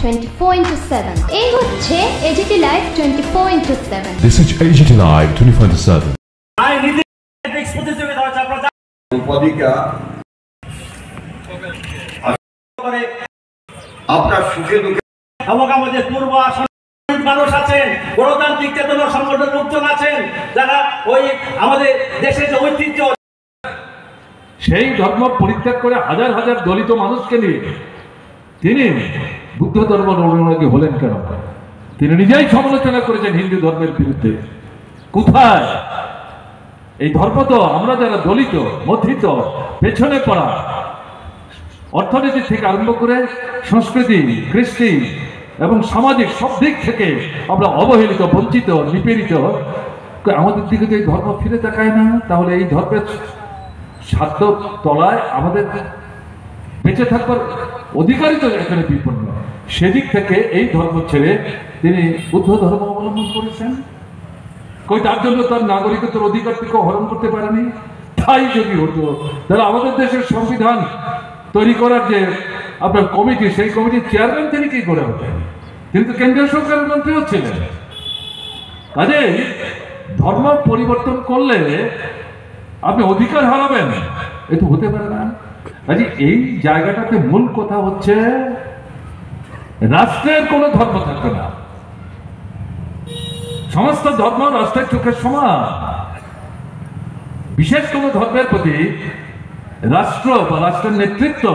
24/7 এই হচ্ছে AGT live 24/7 This is AGT Live 24/7 আপনার সুখে দুঃখে আমাদের পূর্ব আসন মানুষ আছেন, গণতান্ত্রিক চেতনা সংগঠন লোকজন আছেন যারা ওই আমাদের দেশের যে ঐতিহ্য সেই ধর্ম পরিত্যাগ করে হাজার হাজার দলিত মানুষকে নিয়ে তিনি বুদ্ধ ধর্ম অনুরাগী হলেন কেন? তিনি নিজেই সমালোচনা করেছেন হিন্দু ধর্মের বিরুদ্ধে। কোথায় এই ধর্ম? তো আমরা যারা দলিত, মথিত, পেছনে পড়া, অর্থনীতি থেকে আরম্ভ করে সংস্কৃতি, কৃষ্টি এবং সামাজিক সব দিক থেকে আমরা অবহেলিত, বঞ্চিত, নিপীড়িত, আমাদের দিকে তো এই ধর্ম ফিরে তাকায় না। তাহলে এই ধর্মের স্বার্থ তলায় আমাদের বেঁচে থাকবার অধিকারই তো এখানে বিপন্ন। সেদিক থেকে এই ধর্ম ছেড়ে তিনি বুদ্ধ ধর্ম অবলম্বন করেছেন। কই তার জন্য তার নাগরিকত্বের অধিকার থেকে হরণ করতে পারেনি? তাই যদি হতো তাহলে আমাদের দেশের সংবিধান তৈরি করার যে আপনার কমিটি, সেই কমিটির চেয়ারম্যান তিনি কি করে হতেন? তিনি তো কেন্দ্রীয় সরকারের মন্ত্রীও ছিলেন। কাজেই ধর্ম পরিবর্তন করলে আপনি অধিকার হারাবেন, এ তো হতে পারে না। কাজে এই জায়গাটাতে মূল কথা হচ্ছে রাষ্ট্রের কোনো ধর্ম থাকবে না, সমস্ত ধর্ম রাষ্ট্রের চোখের সমান। বিশেষ কোনো ধর্মের প্রতি রাষ্ট্র বা রাষ্ট্রের নেতৃত্ব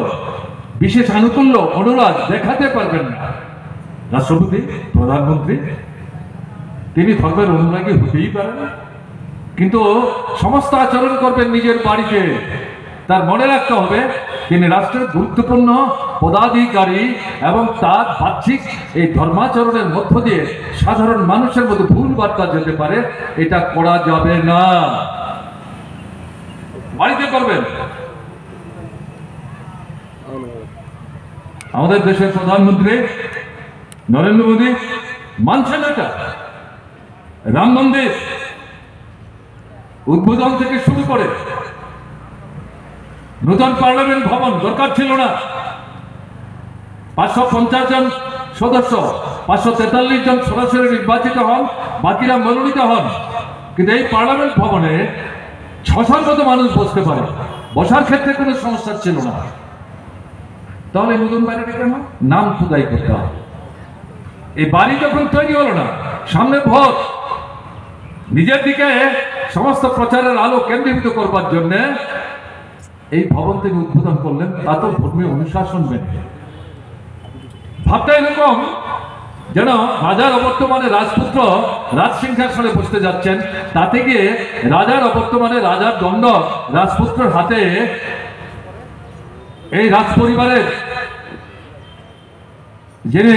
বিশেষ আনুকূল্য, অনুরাগ দেখাতে পারবেন না। রাষ্ট্রপতি, প্রধানমন্ত্রী তিনি ধর্মের অনুরাগী হতেই পারেন, কিন্তু সমস্ত আচরণ করবেন নিজের বাড়িতে। তার মনে রাখতে হবে তিনি রাষ্ট্রের গুরুত্বপূর্ণ পদাধিকারী এবং তার বাহ্যিক এই ধর্মাচরণের মধ্য দিয়ে সাধারণ মানুষের মধ্যে ভুল বার্তা যেতে পারে, এটা করা যাবে না। বাড়িতে করবেন। আমাদের দেশের প্রধানমন্ত্রী নরেন্দ্র মোদী মানছেন এটা। রাম মন্দির উদ্বোধন থেকে শুরু করে নতুন পার্লামেন্ট ভবন দরকার ছিল না। 550 জন সদস্য, 543 জন সরাসরি নির্বাচিত হন, বাকিরা মনোনীত হন। কিন্তু এই পার্লামেন্ট ভবনে 600 মতো মানুষ বসতে পারে, বসার ক্ষেত্রে কোনো সমস্যা ছিল না। তাহলে নতুন বাড়িটা কেন? নাম খোদাই করতে হবে। এই বাড়ি যখন তৈরি হলো না, সামনে ভোট, নিজের দিকে সমস্ত প্রচারের আলো কেন্দ্রীভূত করবার জন্য এই ভবন থেকে উদ্বোধন করলেন। তা তো ধর্মীয় অনুশাসন মেনে। ভাবটা এরকম যেন রাজার অবর্তমানে রাজপুত্র রাজসিংহাসনে বসতে যাচ্ছেন, তাতে গিয়ে রাজার অবর্তমানে রাজার দণ্ড রাজপুত্রের হাতে এই রাজ পরিবারের যিনি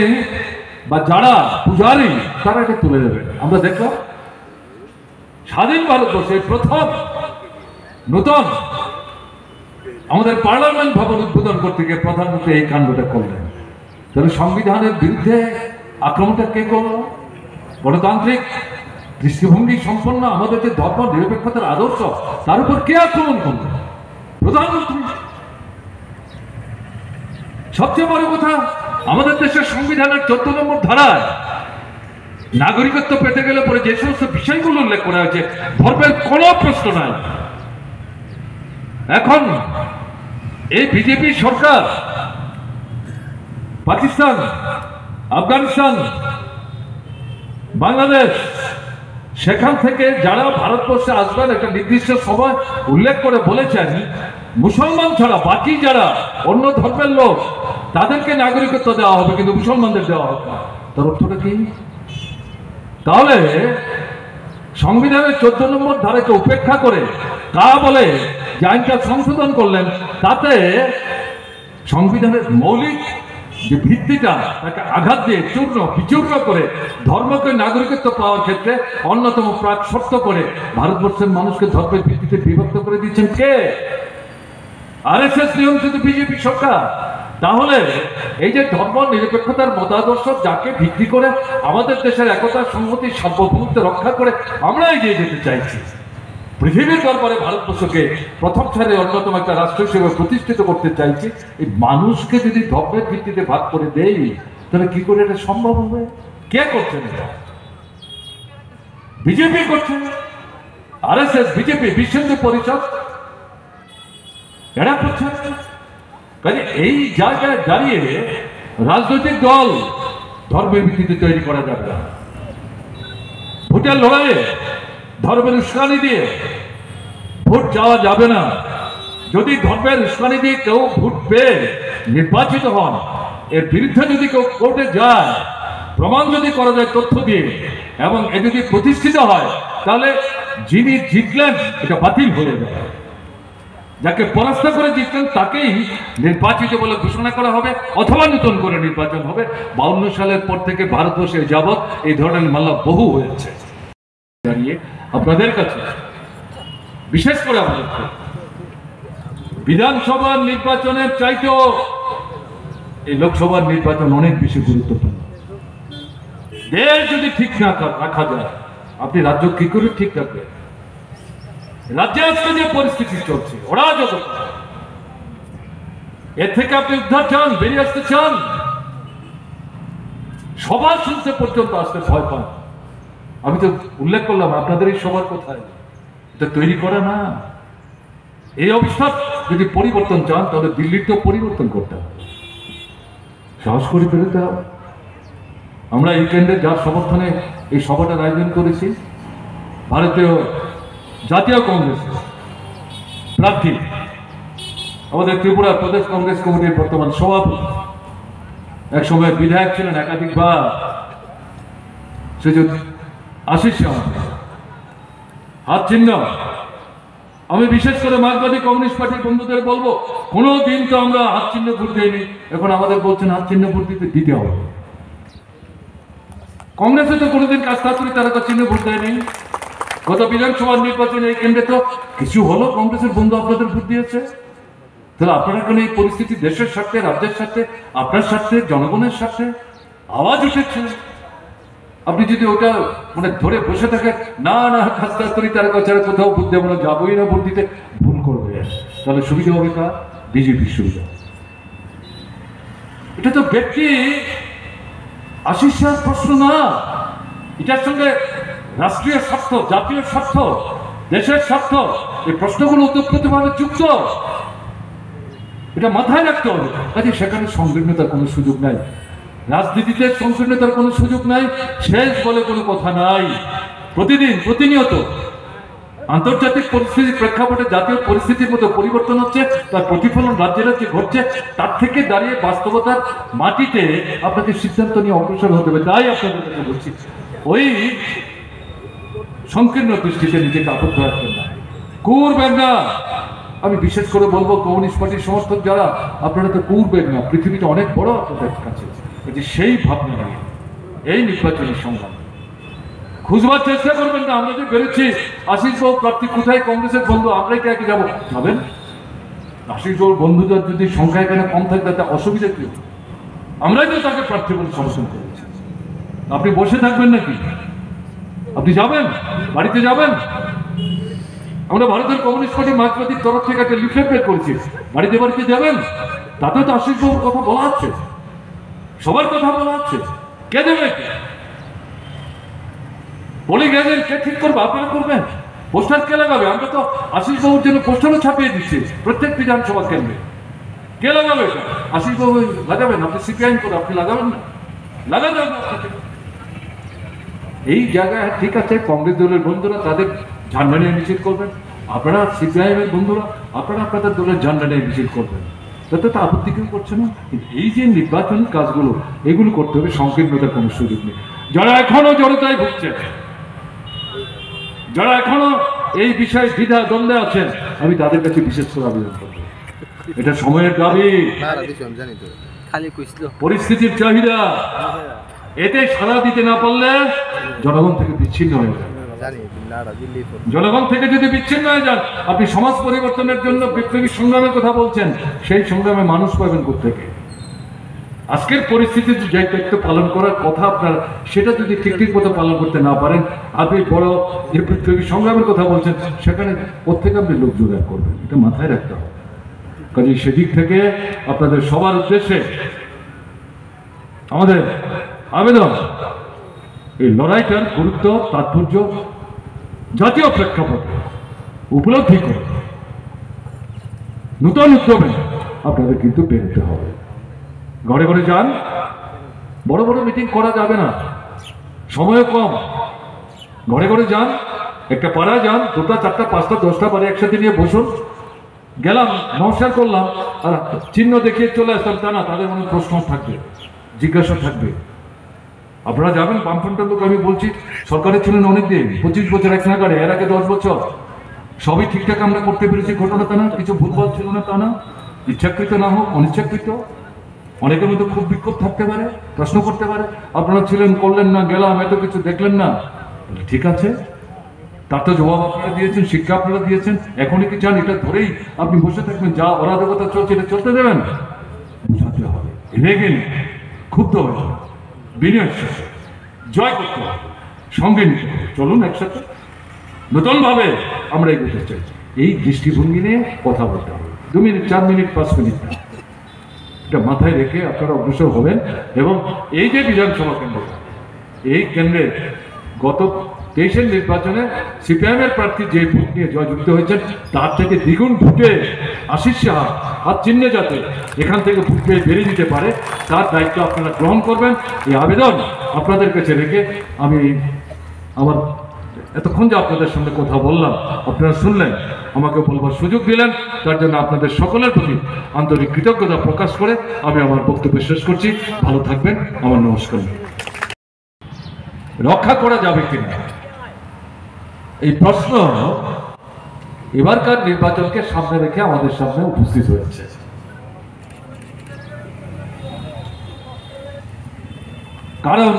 বা যারা পূজারী তারা এটা তুলে দেবে। আমরা দেখলাম স্বাধীন ভারতবর্ষে প্রথম নতুন আমাদের পার্লামেন্ট ভবন উদ্বোধন করতে গিয়ে প্রধানমন্ত্রী এই কাণ্ডটা করলেন। তাহলে সংবিধানের বিরুদ্ধে আক্রমণটা কে করল? গণতান্ত্রিক দৃষ্টিভঙ্গি সম্পন্ন আমাদের যে ধর্ম নিরপেক্ষতার আদর্শ, তার উপর কে আক্রমণ করল? প্রধানমন্ত্রী। সবচেয়ে বড় কথা, আমাদের দেশের সংবিধানের 14 নম্বর ধারায় নাগরিকত্ব পেতে গেলে পরে যে সমস্ত বিষয়গুলো উল্লেখ করা হয়েছে, ধর্মের কোনো প্রশ্ন নাই। এখন এই বিজেপি সরকার পাকিস্তান, আফগানিস্তান, বাংলাদেশ, সেখান থেকে যারা ভারতবর্ষে আসবেন একটা নির্দিষ্ট সময় উল্লেখ করে বলেছেন মুসলমান ছাড়া বাকি যারা অন্য ধর্মের লোক তাদেরকে নাগরিকত্ব দেওয়া হবে, কিন্তু মুসলমানদের দেওয়া হবে না। তার অর্থটা কি? তাহলে সংবিধানের 14 নম্বর ধারাকে উপেক্ষা করে তা বলে যে আইনটা সংশোধন করলেন, তাতে সংবিধানের মৌলিক যে ভিত্তিটা তাকে আঘাত দিয়ে চূর্ণ বিচূর্ণ করে ধর্মকে নাগরিকত্ব পাওয়ার ক্ষেত্রে অন্যতম প্রাক শর্ত করে ভারতবর্ষের মানুষকে ধর্মের ভিত্তিতে বিভক্ত করে দিচ্ছেন কে? আরএসএস নিয়ন্ত্রিত বিজেপি সরকার। তাহলে এই যে ধর্ম নিরপেক্ষতার মতাদর্শ, যাকে ভিত্তি করে আমাদের দেশের একতা, সংহতি, সার্বভৌমত্ব রক্ষা করে আমরা এগিয়ে যেতে চাইছি, পৃথিবীর দরবারে ভারতবর্ষকে প্রথম সারির অন্যতম একটা রাষ্ট্র হিসেবে প্রতিষ্ঠিত করতে চাইছি, এই মানুষকে যদি ধর্মের ভিত্তিতে ভাগ করে দেই তাহলে কি করে এটা সম্ভব হবে? কে করছেন এটা? বিজেপি করছে, আরএসএস, বিজেপি, বিশ্ব হিন্দু পরিষদ, এরা করছে। কাজে এই জায়গায় দাঁড়িয়ে রাজনৈতিক দল ধর্মের ভিত্তিতে তৈরি করা যাবে না। ভোটের লড়াইয়ে ধর্মের উস্কানি দিয়ে ভোট যাওয়া যাবে না। যদি ধর্মের উস্কানি দিয়ে কেউ ভোট পেয়ে নির্বাচিত হন, এর বিরুদ্ধে যদি কেউ কোর্টে যায়, প্রমাণ যদি করা যায় তথ্য দিয়ে, এবং এ যদি প্রতিষ্ঠিত হয়, তাহলে যিনি জিতলেন এটা বাতিল হয়ে যাবে। যাকে পরাস্ত করে জিতলেন তাকেই নির্বাচিত বলে ঘোষণা করা হবে, অথবা নতুন করে নির্বাচন হবে। 52 সালের পর থেকে ভারতবর্ষে যাবৎ এই ধরনের মামলা বহু হয়েছে। দাঁড়িয়ে আপনাদের কাছে, বিশেষ করে আমাদের বিধানসভার নির্বাচনের চাইতেও এই লোকসভার নির্বাচন অনেক বেশি গুরুত্বপূর্ণ। দেশ যদি ঠিক না রাখা যায়, আপনি রাজ্য কি করে ঠিক রাখবেন? রাজ্যে আজকে যে পরিস্থিতি চলছে, অরাজকতা, এর থেকে আপনি উদ্ধার চান, বেরিয়ে আসতে চান, সভা শুনতে পর্যন্ত আসতে ভয় পান। আমি তো উল্লেখ করলাম আপনাদের এই সবার কোথায়, এটা তৈরি করা না। এই অবস্থা যদি পরিবর্তন চান, তাহলে দিল্লির তো পরিবর্তন করতে হবে, সাহস করে বেরোতে হবে। আমরা এই কেন্দ্রে যার সমর্থনে এই সভাটার আয়োজন করেছি, ভারতীয় জাতীয় কংগ্রেস প্রার্থী, আমাদের ত্রিপুরা প্রদেশ কংগ্রেস কমিটির বর্তমান সভাপতি, এক সময় বিধায়ক ছিলেন একাধিকবার, শ্রীযুক্ত আশিস হাত চিহ্ন। আমি বিশেষ করে মার্কসবাদী কমিউনিস্ট পার্টির বন্ধুদের বলবো, কোনো দিন তো আমরা হাত চিহ্ন ভোট দিইনি, এখন আমাদের বলছেন হাত চিহ্ন ভোট দিতে হবে। কংগ্রেসে তো কোনোদিন কাস্তাতুরি তারকা চিহ্ন ভোট দেয়নি। গত বিধানসভার নির্বাচনে এই কেন্দ্রে তো কিছু হলো, কংগ্রেসের বন্ধু আপনাদের ভোট দিয়েছে। তাহলে আপনারা কেন এই পরিস্থিতি দেশের স্বার্থে, রাজ্যের স্বার্থে, আপনার স্বার্থে, জনগণের স্বার্থে আওয়াজ উঠেছে, আপনি যদি ওটা মানে ধরে বসে থাকেন, না না কাস্তাতুরি তারকা ছাড়া কোথাও ভোট দেবো না, যাবোই না ভোট দিতে, ভুল করবে, তাহলে সুবিধা হবে কার? বিজেপির সুবিধা। এটা তো ব্যক্তি আশিসার প্রশ্ন না, এটার সঙ্গে রাষ্ট্রীয় স্বার্থ, জাতীয় স্বার্থ, দেশের স্বার্থ, এই প্রশ্নগুলো ওতপ্রোতভাবে যুক্ত। এটা মাথায় রাখতে হবে। কাজে সেখানে সংকীর্ণতার কোনো সুযোগ নাই, রাজনীতিতে সংকীর্ণতার কোনো সুযোগ নাই, শেষ বলে কোনো কথা নাই। প্রতিদিন, প্রতিনিয়ত আন্তর্জাতিক পরিস্থিতির প্রেক্ষাপটে জাতীয় পরিস্থিতির মতো পরিবর্তন হচ্ছে, তার প্রতিফলন রাজ্যে রাজ্যে ঘটছে। তার থেকে দাঁড়িয়ে বাস্তবতার মাটিতে আপনাকে সিদ্ধান্ত নিয়ে অগ্রসর হতে হবে। তাই আপনাদের কাছে বলছি, ওই সংকীর্ণ দৃষ্টিতে নিজেকে আবদ্ধ রাখবেন না, করবেন না। আমি বিশেষ করে বলবো কমিউনিস্ট পার্টির সমর্থক যারা, আপনারা তো করবেন না, পৃথিবীটা অনেক বড় আপনাদের কাছে। সেই ভাবনা নিয়ে এই নির্বাচনী সংগ্রাম খুঁজবার চেষ্টা করবেন না। আমরা যে বেরোচ্ছি, আশিস বাবু প্রার্থী কোথায়, কংগ্রেসের বন্ধু, আমরাই কে যাবো, যাবেন? আশিস বাবুর বন্ধুদের যদি সংখ্যা এখানে কম থাকে তাতে অসুবিধা কি? আমরাই তো তাকে প্রার্থী বলে সমর্থন করেছি। আপনি বসে থাকবেন নাকি? আপনি যাবেন, বাড়িতে যাবেন। আমরা ভারতের কমিউনিস্ট পার্টি মার্কসবাদীর তরফ থেকে একটা লিফলেট বের করেছি, বাড়িতে বাড়িতে যাবেন। তাতেও তো আশিস বাবুর কথা বলা হচ্ছে, সবার কথা বলা হচ্ছে। কে দেবে? বলে গেছেন কে ঠিক করবে? আপনারা করবেন। পোস্টার কে লাগাবে? আমরা তো আশিস বাবুর জন্য পোস্টারও ছাপিয়ে দিচ্ছি প্রত্যেক বিধানসভা কেন্দ্রে। কে লাগাবে? আশিস বাবু লাগাবেন, আপনি সিপিআইএম করে আপনি লাগাবেন না, লাগাবেন। এই জায়গায় ঠিক আছে, কংগ্রেস দলের বন্ধুরা তাদের ঝান্ডা নিয়ে মিছিল করবেন, আপনারা সিপিআইএম এর বন্ধুরা আপনারা আপনাদের দলের ঝান্ডা নিয়ে মিছিল করবেন, তাতে তো আপত্তি কেউ করছে না। এই যে নির্বাচনী কাজগুলো, এগুলো করতে হবে, সংকীর্ণতার কোনো সুযোগ নেই। যারা এখনো জড়তায় ভুগছেন, যারা এখনো এই বিষয়ে দ্বিধা দ্বন্দ্বে আছেন, আমি তাদের কাছে বিশেষ করে আবেদন করব, এটা সময়ের দাবি, পরিস্থিতির চাহিদা। এতে সাড়া দিতে না পারলে জনগণ থেকে বিচ্ছিন্ন হয়ে যাবে। জনগণ থেকে যদি বিচ্ছিন্ন হয়ে যান, আপনি সমাজ পরিবর্তনের জন্য বিপ্লবী সংগ্রামের কথা বলছেন, সেই সংগ্রামে মানুষ পাবেন কোথেকে? আজকের পরিস্থিতিতে যে দায়িত্ব পালন করার কথা আপনার, সেটা যদি ঠিক মতো পালন করতে না পারেন, আপনি বড় যে বিপ্লবী সংগ্রামের কথা বলছেন, সেখানে কোথেকে আপনি লোক জোগাড় করবেন? এটা মাথায় রাখতে হবে। কাজে সেদিক থেকে আপনাদের সবার উদ্দেশ্যে আমাদের আবেদন এই লড়াইটার গুরুত্ব তাৎপর্য জাতীয় প্রেক্ষাপটে উপলব্ধি করে নূতন উদ্যমে আপনাদের কিন্তু বেরোতে হবে। ঘরে ঘরে যান, বড় বড় মিটিং করা যাবে না, সময় কম। ঘরে ঘরে যান, একটা পাড়া যান, 2টা 4টা 5টা 10টা পাড়া একসাথে নিয়ে বসুন। গেলাম, নমস্কার করলাম আর চিহ্ন দেখিয়ে চলে আসলাম তা না, তাদের মনে প্রশ্ন থাকবে, জিজ্ঞাসা থাকবে। আপনারা যাবেন, বামফ্রন্টের লোক আমি বলছি, সরকারে ছিলেন অনেকদিন, 25 বছর এক নাগারে, এর আগে 10 বছর সবই ঠিকঠাক আমরা করতে পেরেছি, ঘটনা তা না, কিছু ভুলভাল ছিল না তা না, ইচ্ছাকৃত না হোক অনিচ্ছাকৃত। অনেকের মধ্যে খুব বিক্ষোভ থাকতে পারে, প্রশ্ন করতে পারে, আপনারা ছিলেন, করলেন না, গেলাম, এত কিছু দেখলেন না। ঠিক আছে, তার তো জবাব আপনারা দিয়েছেন, শিক্ষা আপনারা দিয়েছেন। এখনই কি চান এটা ধরেই আপনি বসে থাকবেন, যা অরাজকতা চলছে এটা চলতে দেবেন? বুঝাতে হবে, রেগে ক্ষুব্ধ হয়ে বিনয়ের সাথে জয় করতে হবে, সঙ্গে নিতে হবে। চলুন একসাথে নতুন ভাবে আমরা এগোতে চাই, এই দৃষ্টিভঙ্গি নিয়ে কথা বলতে হবে। 2 মিনিট 4 মিনিট 5 মিনিট না, এটা মাথায় রেখে আপনারা অগ্রসর হবেন। এবং এই যে বিধানসভা কেন্দ্র, এই কেন্দ্রে গত 23-এর নির্বাচনে সিপিআইএম এর প্রার্থী যে ভোট নিয়ে জয়যুক্ত হয়েছেন তার থেকে দ্বিগুণ ভোটে আশিস সাহা হাত চিহ্নে যাতে এখান থেকে ভোট পেয়ে বেরিয়ে দিতে পারে, তার দায়িত্ব আপনারা গ্রহণ করবেন। এই আবেদন আপনাদের কাছে রেখে আমি আমার এতক্ষণ যে আপনাদের সঙ্গে কথা বললাম, আপনারা শুনলেন, আমাকে বলবার সুযোগ দিলেন, তার জন্য আপনাদের সকলের প্রতি আন্তরিক কৃতজ্ঞতা প্রকাশ করে আমি আমার বক্তব্য শেষ করছি। ভালো থাকবেন, আমার নমস্কার। রক্ষা করা যাবে কিনা এই প্রশ্ন এবারকার নির্বাচনকে সামনে রেখে আমাদের সামনে উপস্থিত হয়েছে। কারণ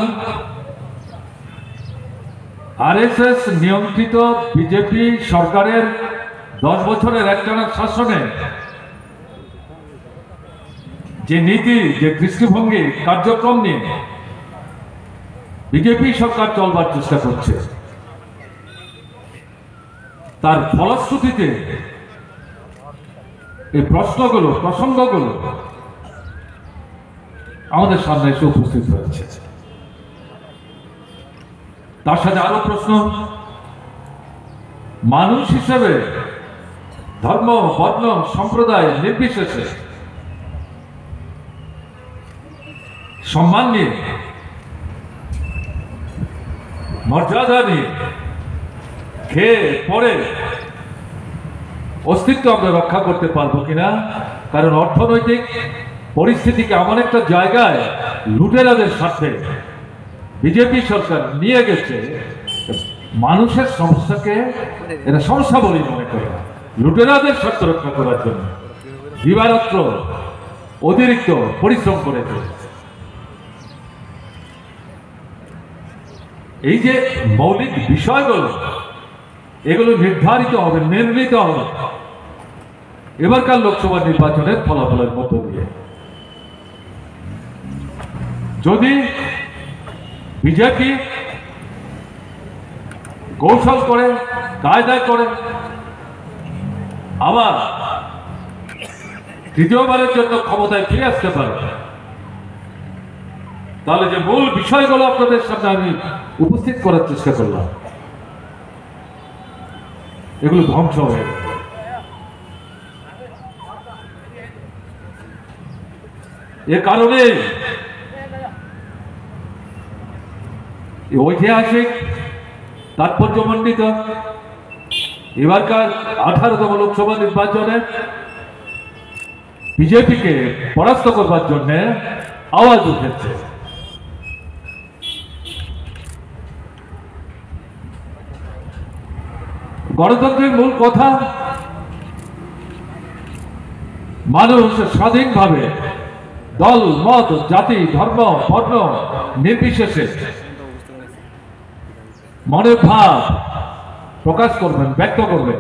আরএসএস নিয়ন্ত্রিত বিজেপি সরকারের 10 বছরের একটানা শাসনে যে নীতি, যে দৃষ্টিভঙ্গি, কার্যক্রম নিয়ে বিজেপি সরকার চলবার চেষ্টা করছে, তার ফলশ্রুতিতে এই প্রশ্নগুলো, প্রসঙ্গগুলো আমাদের সামনে এসে উপস্থিত হয়েছে। তার সাথে আরো প্রশ্ন, মানুষ হিসেবে ধর্ম, বর্ণ, সম্প্রদায় নির্বিশেষে সম্মান নিয়ে, মর্যাদা নিয়ে, খেয়ে পরে অস্তিত্ব আমরা রক্ষা করতে পারবো কিনা। কারণ অর্থনৈতিক পরিস্থিতিকে এমন একটা জায়গায় লুটেরাদের সাথে বিজেপি সরকার নিয়ে গেছে, মানুষের সমস্যাকে এরা সমস্যা বলেই মনে করে না, লুটেরাদের স্বার্থ রক্ষা করার জন্য দিবারাত্র অতিরিক্ত পরিশ্রম করে চলেছে। এই যে মৌলিক বিষয়গুলো, এগুলো নির্ধারিত হবে, নির্ণীত হবে এবারকার লোকসভা নির্বাচনের ফলাফলের মধ্য দিয়ে। যদি বিজেপি কৌশল করে, কায়দায় করে আবার তৃতীয়বারের জন্য ক্ষমতায় ফিরে আসতে পারে, তাহলে যে মূল বিষয়গুলো আপনাদের সামনে আমি উপস্থিত করার চেষ্টা করলাম, এগুলো ধ্বংস হয়ে গেল। এ কারণে ঐতিহাসিক তাৎপর্যমণ্ডিত এবারকার 18তম লোকসভা নির্বাচনে বিজেপিকে পরাস্ত করবার জন্য আওয়াজ উঠেছে। গণতন্ত্রের মূল কথা, মানুষ স্বাধীনভাবে দল, মত, জাতি, ধর্ম, বর্ণ নির্বিশেষে মনের ভাব প্রকাশ করবেন, ব্যক্ত করবেন,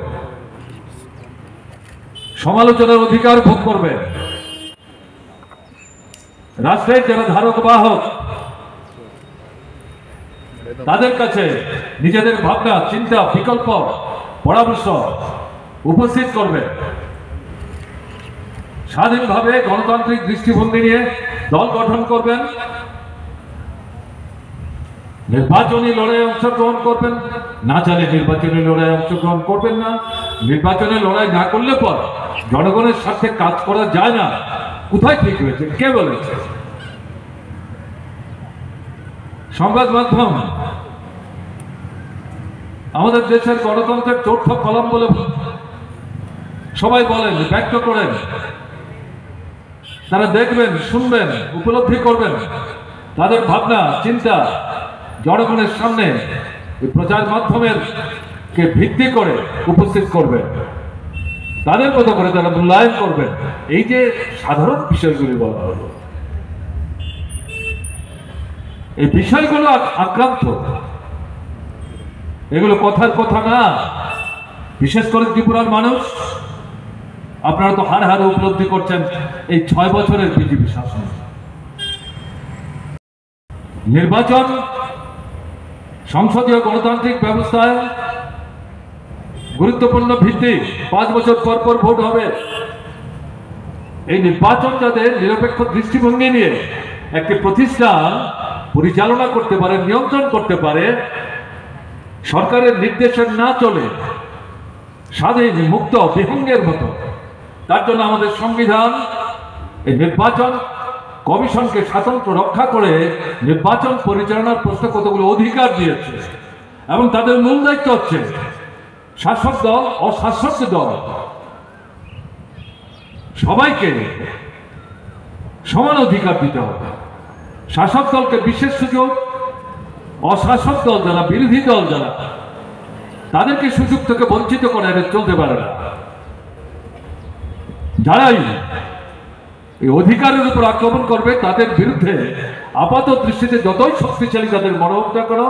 সমালোচনার অধিকার ভোগ করবেন। রাষ্ট্রের যারা ধারক বাহক, তাদের কাছে নিজেদের ভাবনা, চিন্তা, বিকল্প, পরামর্শ উপস্থিত করবেন। স্বাধীনভাবে গণতান্ত্রিক দৃষ্টিভঙ্গি নিয়ে দল গঠন করবেন, নির্বাচনী লড়াইয়ে অংশগ্রহণ করবেন, না চাইলে নির্বাচনী লড়াইয়ে অংশগ্রহণ করবেন না। নির্বাচনী লড়াই না করলে পর জনগণের সাথে কাজ করা যায় না। কোথায় ঠিক হয়েছে? কে বলেছে? সংবাদ মাধ্যম আমাদের দেশের গণতন্ত্রের চৌথ কলম বলে সবাই বলেন, ব্যক্ত করেন। তারা দেখবেন, শুনবেন, উপলব্ধি করবেন, তাদের ভাবনা চিন্তা জনগণের সামনে প্রচার মাধ্যমের কে ভিত্তি করে উপস্থিত করবেন, তাদের মতো করে তারা মূল্যায়ন করবেন। এই যে সাধারণ বিষয়গুলি বলা হলো, এই বিষয়গুলো আক্রান্ত, এগুলো কথার কথা না। বিশেষ করে ত্রিপুরার মানুষ, আপনারা তো হার হারে উপলব্ধি করছেন এই 6 বছরের বিজেপি শাসন। নির্বাচন সংসদীয় গণতান্ত্রিক ব্যবস্থায় গুরুত্বপূর্ণ ভিত্তি। 5 বছর পর পর ভোট হবে। এই নির্বাচন যাতে নিরপেক্ষ দৃষ্টিভঙ্গি নিয়ে একটি প্রতিষ্ঠান পরিচালনা করতে পারে, নিয়ন্ত্রণ করতে পারে, সরকারের নির্দেশে না চলে, স্বাধীন মুক্ত বিহঙ্গের মতো, তার জন্য আমাদের সংবিধান এই নির্বাচন কমিশনকে স্বাতন্ত্র রক্ষা করে নির্বাচন পরিচালনার প্রশ্নে কতগুলো অধিকার দিয়েছে। এবং তাদের মূল দায়িত্ব হচ্ছে শাসক দল, অশাসক দল সবাইকে সমান অধিকার দিতে হবে। শাসক দলকে বিশেষ সুযোগ, অশাসক দল যারা, বিরোধী দল যারা, তাদেরকে সুযোগ থেকে বঞ্চিত করে চলতে পারে না। যারাই এই অধিকারের উপর আক্রমণ করবে তাদের বিরুদ্ধে আপাত দৃষ্টিতে যতই শক্তিশালী তাদের মনে হোক না কেন,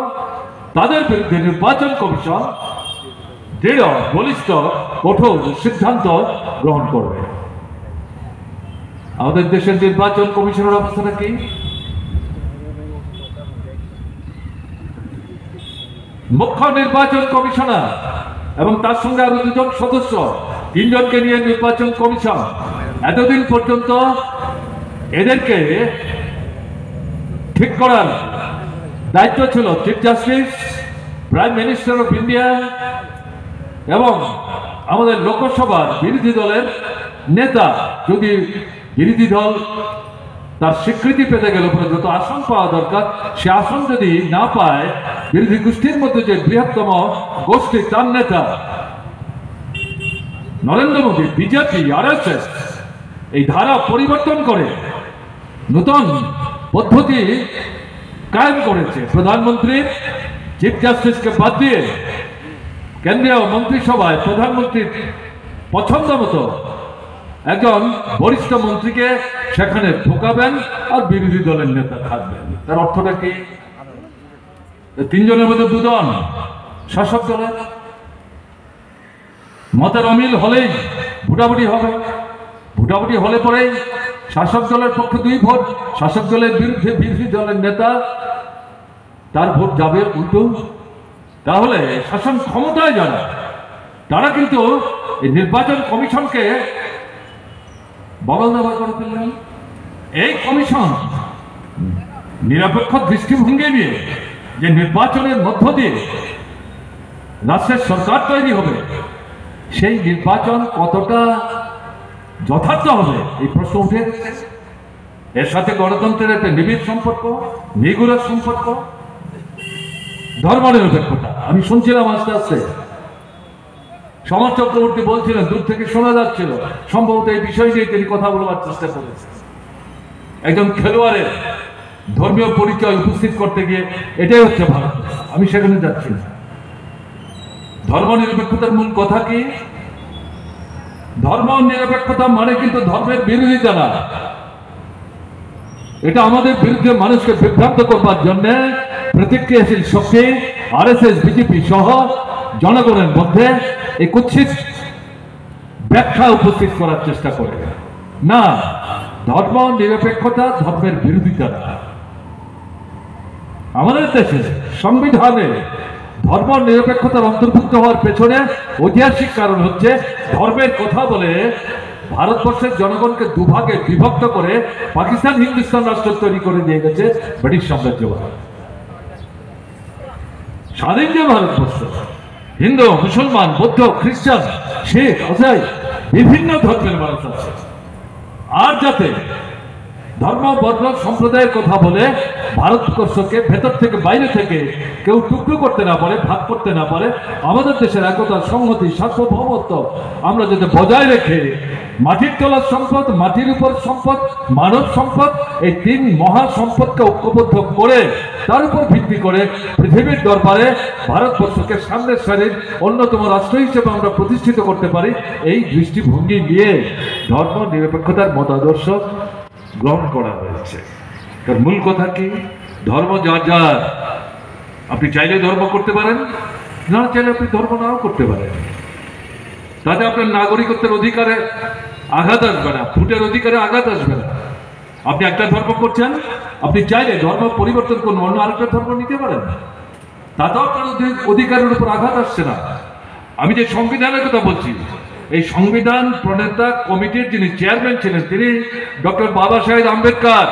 তাদের বিরুদ্ধে নির্বাচন কমিশন দৃঢ়, বলিষ্ঠ, কঠোর সিদ্ধান্ত গ্রহণ করবে। আমাদের দেশের নির্বাচন কমিশনের অবস্থাটা কি? মুখ্য নির্বাচন কমিশনার এবং তার সঙ্গে আরো 2 জন সদস্য, 3 জনকে নিয়ে নির্বাচন কমিশন। এতদিন পর্যন্ত এদেরকে ঠিক করার দায়িত্ব ছিল chief justice, prime minister of India এবং আমাদের লোকসভার বিরোধী দলের নেতা। যদি বিরোধী দল তার স্বীকৃতি পেতে গেলে যত আসন পাওয়া দরকার, সে আসন যদি না পায়, বিরোধী গোষ্ঠীর মধ্যে যে বৃহত্তম গোষ্ঠী, তার নেতা নরেন্দ্র মোদী, বিজেপি, RSS এই ধারা পরিবর্তন করে নতুন পদ্ধতি কায়েম করেছে। প্রধানমন্ত্রী চিফ জাস্টিসকে বাদ দিয়ে কেন্দ্রীয় মন্ত্রিসভায় প্রধানমন্ত্রীর পছন্দ মতো একজন বরিষ্ঠ মন্ত্রীকে সেখানে ঢোকাবেন আর বিরোধী দলের নেতা থাকবেন। তার অর্থটা কি? 3 জনের মধ্যে 2 জন শাসক দলের। মতের অমিল হলেই ভোটাভুটি হবে, ভোটাভুটি হলে পরেই শাসক দলের পক্ষে 2 ভোট, শাসক দলের বিরুদ্ধে বিরোধী দলের নেতা, তার ভোট যাবে উল্টো। তাহলে শাসন ক্ষমতায় যারা, তারা কিন্তু এই নির্বাচন কমিশনকে বগল দাবা করে ফেললেন। এই কমিশন নিরপেক্ষ দৃষ্টিভঙ্গি নিয়ে যে নির্বাচনের মধ্য দিয়ে রাষ্ট্রের সরকার তৈরি হবে, সেই নির্বাচন কতটা যথার্থ হবে এই প্রশ্ন উঠে। এর সাথে গণতন্ত্রের একটা নিবিড় সম্পর্ক, নিগুড় সম্পর্ক। ধর্মনিরপেক্ষতা আমি শুনছিলাম আস্তে আস্তে, সমাজ চক্রবর্তী বলছিলেন, দূর থেকে শোনা যাচ্ছিল, সম্ভবত এই বিষয় নিয়ে তিনি কথা বলবার চেষ্টা করেছেন। একজন খেলোয়াড়ের ধর্মীয় পরিচয় উপস্থিত করতে গিয়ে এটাই হচ্ছে ভারত। আমি সেখানে যাচ্ছি না। ধর্মনিরপেক্ষতার মূল কথা কি? ধর্ম নিরপেক্ষতা মানে কিন্তু ধর্মের বিরোধিতা না। এটা আমাদের বিরুদ্ধে মানুষকে বিভ্রান্ত করবার জন্য প্রতিক্রিয়াশীল শক্তি RSS, বিজেপি সহ জনগণের মধ্যে এই কুৎসিত ব্যাখ্যা উপস্থিত করার চেষ্টা করে। না, ধর্ম নিরপেক্ষতা ধর্মের বিরোধিতা না। আমাদের দেশে সংবিধানে ধর্ম নিরপেক্ষতার অন্তর্ভুক্ত হওয়ার পেছনে ঐতিহাসিক কারণ হচ্ছে, ধর্মের কথা বলে ভারতবর্ষের জনগণকে 2 ভাগে বিভক্ত করে পাকিস্তান, হিন্দুস্তান রাষ্ট্র তৈরি করে দিয়ে গেছে ব্রিটিশ সাম্রাজ্যবাদ। স্বাধীন যে ভারতবর্ষ, হিন্দু, মুসলমান, বৌদ্ধ, খ্রিস্টান, শিখ, ইসাই বিভিন্ন ধর্মের মানুষ আছে। আর যাতে ধর্ম, বর্ণ, সম্প্রদায়ের কথা বলে ভারতবর্ষকে ভেতর থেকে বাইরে থেকে কেউ টুকরো করতে না পারে, ভাগ করতে না পারে, আমাদের দেশের একতা, সংহতি, সার্বভৌমত্ব আমরা যাতে বজায় রেখে মাটির তলার সম্পদ, মাটির উপর সম্পদ, মানব সম্পদ, এই তিন মহা সম্পদকে ঐক্যবদ্ধ করে তার উপর ভিত্তি করে পৃথিবীর দরবারে ভারতবর্ষকে সামনের সারির অন্যতম রাষ্ট্র হিসেবে আমরা প্রতিষ্ঠিত করতে পারি, এই দৃষ্টিভঙ্গি নিয়ে ধর্ম নিরপেক্ষতার মতাদর্শ গ্রহণ করা হয়েছে। তার মূল কথা কি? ধর্ম যার যার, আপনি চাইলে ধর্ম করতে পারেন, না চাইলে আপনি ধর্ম নাও করতে পারেন। তাতে আপনার নাগরিকত্বের অধিকারে আঘাত আসবে না, ভোটের অধিকারে আঘাত আসবে না। আপনি একটা ধর্ম করছেন, আপনি চাইলে ধর্ম পরিবর্তন করুন, অন্য আরেকটা ধর্ম নিতে পারেন, তাতেও আপনার অধিকারের উপর আঘাত আসছে না। আমি যে সংবিধানের কথা বলছি, এই সংবিধান প্রণেতা কমিটির যিনি চেয়ারম্যান ছিলেন তিনি ডক্টর বাবা সাহেব আম্বেদকর।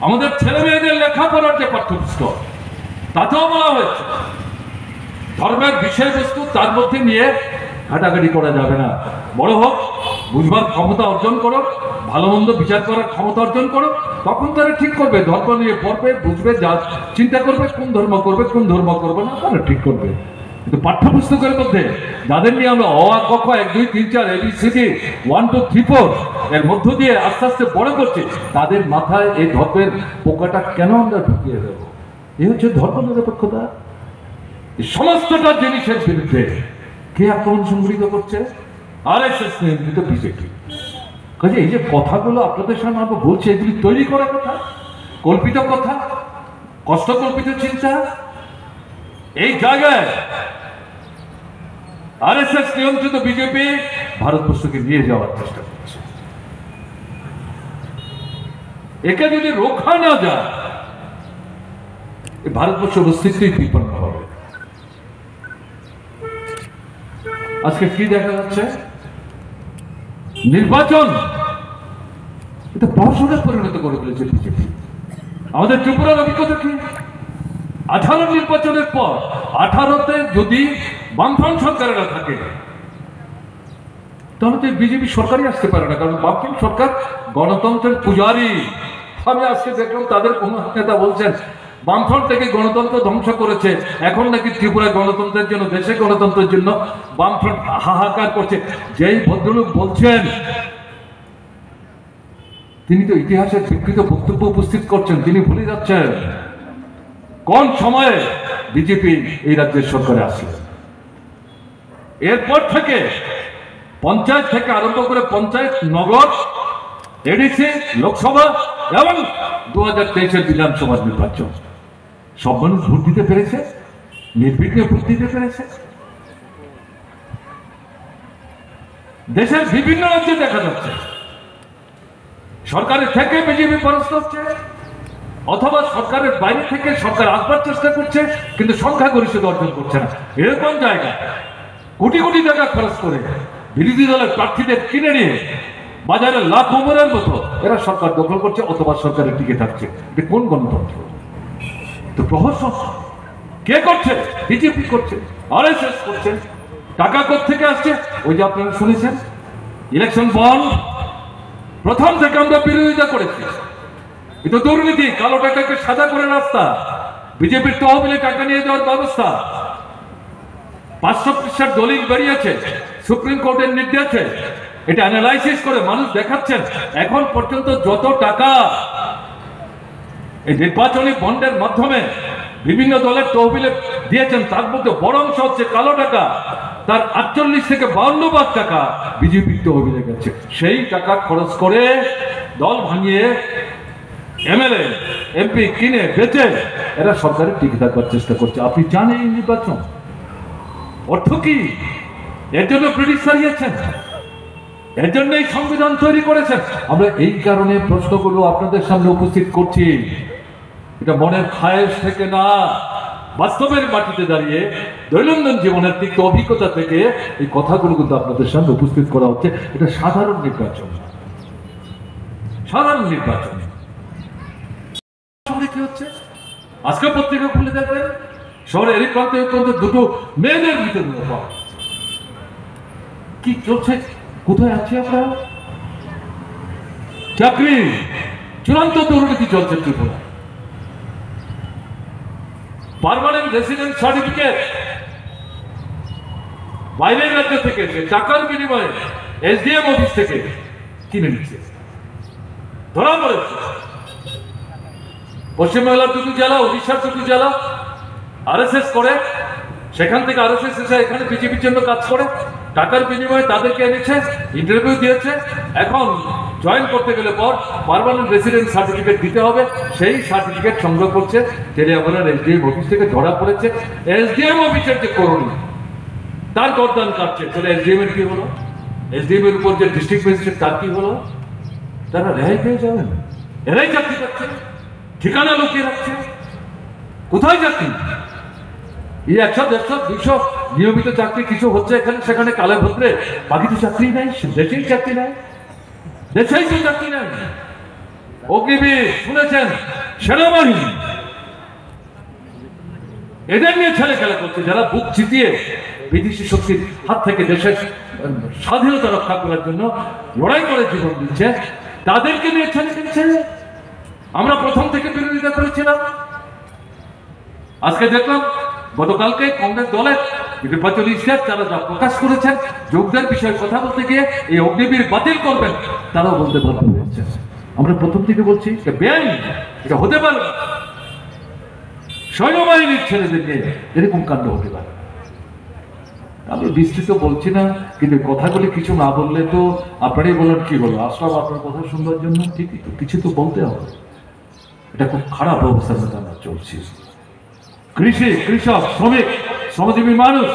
আমাদের ছেলে মেয়েদের লেখাপড়ার যে পাঠ্যপুস্তক, তাতেও বলা হয়েছে ধর্মের বিষয়বস্তু তার মধ্যে নিয়ে ঘাটাঘাটি করা যাবে না। বড় হোক, বুঝবার ক্ষমতা অর্জন করো, ভালো মন্দ বিচার করার ক্ষমতা অর্জন করো, তখন তারা ঠিক করবে, ধর্ম নিয়ে পড়বে, বুঝবে, যা চিন্তা করবে কোন ধর্ম করবে কোন ধর্ম করবে না, তারা ঠিক করবে। কিন্তু পাঠ্যপুস্তকের মধ্যে যাদের নিয়ে আমরা অ আ ক খ 1 2 3 4 ABCD 1 2 3 4 এর মধ্য দিয়ে আস্তে আস্তে বড় করছে, তাদের মাথায় এই ধর্মের পোকাটা কেন আমরা ঢুকিয়ে দেব? এই হচ্ছে ধর্ম নিরপেক্ষতা। সমস্তটা জিনিসের বিরুদ্ধে কে আক্রমণ সংগঠিত করছে? RSS নিয়ন্ত্রিত বিজেপি। কাজে এই যে কথাগুলো আপনাদের সামনে আমরা বলছি, এগুলি তৈরি করা কথা, কল্পিত কথা, কষ্টকল্পিত চিন্তা। এই জায়গায় RSS নিয়ন্ত্রিত বিজেপি ভারতবর্ষকে নিয়ে যাওয়ার চেষ্টা করছে। একে যদি রোখা না যায়, ভারতবর্ষের অস্তিত্বই বিপন্ন হবে। আজকে কি দেখা যাচ্ছে? নির্বাচন এটা প্রহসনে পরিণত করে ফেলেছে বিজেপি। আমাদের ত্রিপুরার অভিজ্ঞতা কি? 18 নির্বাচনের পর 18তে যদি বামফ্রন্ট সরকারেরা থাকে, তাহলে তো বিজেপি সরকারই আসতে পারে না, কারণ বামফ্রন্ট সরকার গণতন্ত্রের পূজারী। আমি আজকে দেখলাম তাদের কোন নেতা বলছেন বামফ্রন্ট থেকে গণতন্ত্র ধ্বংস করেছে, এখন নাকি ত্রিপুরায় গণতন্ত্রের জন্য, দেশে গণতন্ত্রের জন্য বামফ্রন্ট হাহাকার করছে। যেই ভদ্রলোক বলছেন তিনি তো ইতিহাসের বিকৃত বক্তব্য উপস্থিত করছেন, তিনি ভুলে যাচ্ছেন কোন সময়ে বিজেপি এই রাজ্যের সরকারে আসে। এরপর থেকে পঞ্চায়েত থেকে আরম্ভ করে পঞ্চায়েত, নগর, এডিসি, লোকসভা এবং 2023-এর বিধানসভা নির্বাচন, সব মানুষ ভোট দিতে পেরেছে, নির্বিঘ্নে ভোট দিতে পেরেছে। দেশের বিভিন্ন রাজ্যে দেখা যাচ্ছে সরকারের থেকে বিজেপি পরাস্ত হচ্ছে, অথবা সরকারের বাইরে থেকে সরকার আসবার চেষ্টা করছে কিন্তু সংখ্যাগরিষ্ঠতা অর্জন করছে না। এরকম জায়গায় কোটি কোটি টাকা খরচ করে বিরোধী দলের প্রার্থীদের কিনে নিয়ে বাজারে লাখ ওমরের মতো এরা সরকার দখল করছে অথবা সরকারের টিকে থাকছে। এটা কোন গণতন্ত্র? তো প্রহসন কে করছে? বিজেপি করছে, RSS করছে। টাকা কোত্থেকে আসছে? ওই যে আপনারা শুনেছেন ইলেকশন বন্ড, প্রথম থেকে আমরা বিরোধিতা করেছি। কিন্তু দুর্নীতি, কালো টাকাকে সাদা করে রাস্তা, বিজেপির তহবিলে টাকা নিয়ে যাওয়ার ব্যবস্থা, 500 পৃষ্ঠার দলিল বেরিয়েছে, সুপ্রিম কোর্টের নির্দেশে এটা অ্যানালাইসিস করে মানুষ দেখাচ্ছেন এখন পর্যন্ত যত টাকা এই নির্বাচনী বন্ডের মাধ্যমে বিভিন্ন দলের তহবিলে দিয়েছেন তার মধ্যে বড় অংশ হচ্ছে কালো টাকা। তার 48 থেকে 52 লাখ টাকা বিজেপির তহবিলে গেছে। সেই টাকা খরচ করে দল ভাঙিয়ে MLA MP কিনে বেচে এরা সরকারের টিকে থাকবার চেষ্টা করছে। আপনি জানেন এই নির্বাচন অর্থ কি? এর জন্য ব্রিটিশ হারিয়েছেন, এর জন্য এই সংবিধান তৈরি করেছেন। আমরা এই কারণে প্রশ্নগুলো আপনাদের সামনে উপস্থিত করছি। এটা মনের খায়েশ থেকে না, বাস্তবের মাটিতে দাঁড়িয়ে দৈনন্দিন জীবনের তিক্ত অভিজ্ঞতা থেকে এই কথাগুলো কিন্তু আপনাদের সামনে উপস্থিত করা হচ্ছে। এটা সাধারণ নির্বাচন, সাধারণ নির্বাচন। কি হচ্ছে? আজকে পত্রিকা খুলে দেখবেন শহরে এর প্রান্তে ওই প্রান্তে দুটো মেয়েদের ভিতরে কি চলছে, কোথায় আছি আমরা? চাকরি চূড়ান্ত দুর্নীতি চলছে ত্রিপুরা। পার্মানেন্ট রেসিডেন্ট সার্টিফিকেট বাইরের রাজ্য থেকে টাকার বিনিময়ে এসডিএম অফিস থেকে কিনে নিচ্ছে, ধরা পড়েছে। পশ্চিমবাংলার দুটো জেলা, উড়িষ্যার দুটো জেলা আরএসএস করে, সেখান থেকে আরএসএস এসে এখানে বিজেপির জন্য কাজ করে, টাকার বিনিময়ে তাদেরকে এনেছে, ইন্টারভিউ দিয়েছে। এখন জয়েন করতে গেলে পর পার্মানেন্ট রেসিডেন্ট সার্টিফিকেট দিতে হবে, সেই সার্টিফিকেট সংগ্রহ করছে তেলিয়াপাড়ার এসডিএম অফিস থেকে ধরা পড়েছে। এসডিএম অফিসের যে কর্মী তার গর্দান কাটছে, তাহলে এসডিএম এর কি হলো? এসডিএম এর উপর যে ডিস্ট্রিক্ট ম্যাজিস্ট্রেট তার কি হলো? তারা রেহাই পেয়ে যাবেন। এরাই চাকরি পাচ্ছে, ঠিকানা লুকিয়ে রাখছে। কোথায় চাকরি? এই 100, 150, 200 নিয়মিত চাকরি কিছু হচ্ছে এখানে সেখানে কালে ভদ্রে, বাকি তো চাকরি নাই, দেশেই চাকরি নাই, দেশেই তো চাকরি নাই। অগ্নিবীর শুনেছেন, সেনাবাহিনী এদের নিয়ে ছেলে খেলা করছে, যারা বুক চিতিয়ে বিদেশি শক্তির হাত থেকে দেশের স্বাধীনতা রক্ষা করার জন্য লড়াই করে জীবন দিচ্ছে, তাদেরকে নিয়ে ছেলে খেলছে। আমরা প্রথম থেকে বিরোধিতা করেছিলাম। আজকে দেখলাম গতকালকে কংগ্রেস দলের নির্বাচনী ইশতেহার তারা যা প্রকাশ করেছেন, যোগদান বিষয়ে কথা বলতে গিয়ে এই অগ্নিবীর বাতিল করবেন তারাও বলতে বাধ্য হয়েছে। আমরা প্রথম থেকে বলছি বেআইনি, এটা হতে পারে না। সৈন্যবাহিনীর ছেলেদের নিয়ে এরকম কাণ্ড হতে পারে। আমি বিস্তৃত বলছি না, কিন্তু কথাগুলি কিছু না বললে তো আপনারাই বলেন কি হলো, আসলাম আপনার কথা শুনবার জন্য, ঠিকই তো কিছু তো বলতে হবে। এটা খুব খারাপ অবস্থার মধ্যে আমরা চলছি। কৃষি, কৃষক, শ্রমিক, শ্রমজীবী মানুষ,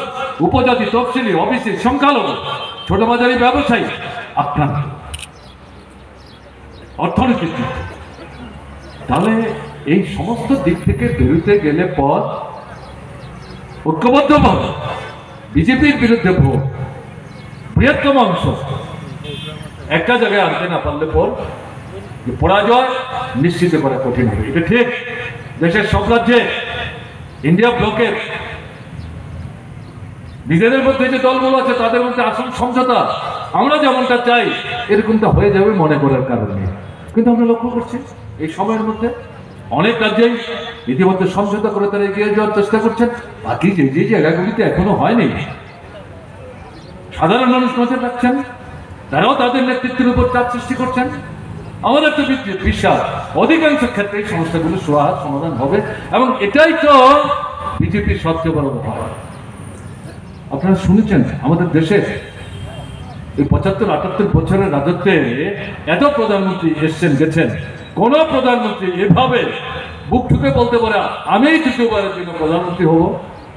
উপজাতি, তফসিলি, ওবিসি, সংখ্যালঘু, ছোট বাজারি ব্যবসায়ী আক্রান্ত অর্থনৈতিক দিক থেকে। তাহলে এই সমস্ত দিক থেকে বেরোতে গেলে পর ঐক্যবদ্ধভাবে বিজেপির বিরুদ্ধে ভোট বৃহত্তম অংশ একটা জায়গায় আনতে না পারলে পর পরাজয় নিশ্চিত করা কঠিন হবে। এটা ঠিক। দেশের সব রাজ্যে ইন্ডিয়া ব্লকের নিজেদের মধ্যে যে দলগুলো আছে তাদের মধ্যে আসল সমঝোতা আমরা যেমনটা চাই এরকমটা হয়ে যাবে মনে করার কারণে, কিন্তু আমরা লক্ষ্য করছি এই সময়ের মধ্যে অনেক রাজ্যেই ইতিমধ্যে সমঝোতা করে তারা এগিয়ে যাওয়ার চেষ্টা করছেন। বাকি যে যে জায়গাগুলিতে এখনো হয়নি, সাধারণ মানুষ নজর রাখছেন, তারাও তাদের নেতৃত্বের উপর চাপ সৃষ্টি করছেন। আমাদের তো বিশ্বাস অধিকাংশ ক্ষেত্রে এই সমস্যাগুলো সুরাহা সমাধান হবে, এবং এটাই তো বিজেপির সবচেয়ে বড় ব্যাপার। আপনারা শুনেছেন আমাদের দেশে এই 75-78 বছরের রাজত্বে এত প্রধানমন্ত্রী এসছেন গেছেন, কোন প্রধানমন্ত্রী এভাবে বুক ঠুকে বলতে পারে আমি তৃতীয়বারের জন্য প্রধানমন্ত্রী হব?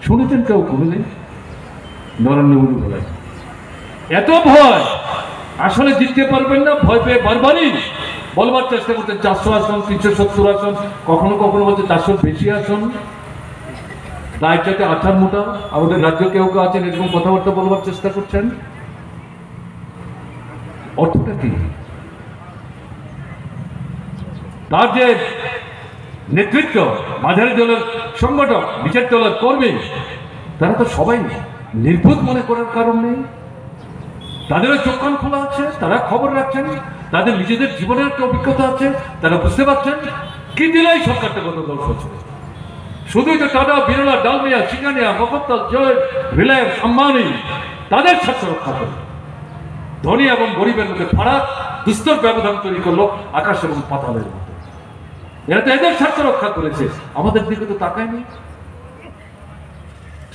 শুনেছেন কেউ কোনোদিন? নরেন্দ্র মোদী বলেন এত ভয়, আসলে জিততে পারবেন না, ভয় পেয়ে বারবারই বলবার চেষ্টা করছেন 400 আসন, 370 আসন, কখনো কখনো বলছে 400 বেশি আসন। তার চাইতে আঠার মোটা আমাদের রাজ্য কেউ কেউ আছেন এরকম কথাবার্তা বলবার চেষ্টা করছেন। অর্থটা কি? তার যে নেতৃত্ব, মাঝারি দলের সংগঠক, নিচের দলের কর্মী, তারা তো সবাই নির্ভুত মনে করার কারণ নেই। তাদেরও চোখ কান খোলা আছে, তারা খবর রাখছেন, তাদের নিজেদের জীবনের একটা অভিজ্ঞতা আছে, তারা বুঝতে পারছেন কি দিলেই সরকারটা গত 10 বছর শুধুই তো টাটা, বিরলা, ডালমিয়া, সিঙ্গানিয়া, মফস্বল, জয়, রিলায়েন্স, আম্বানি তাদের স্বার্থ রক্ষা করে ধনী এবং গরিবের মধ্যে ফারাক দুস্তর ব্যবধান তৈরি করলো আকাশ এবং পাতালের মতো। এরা তো এদের স্বার্থ রক্ষা করেছে, আমাদের দিকে তো তাকায়নি।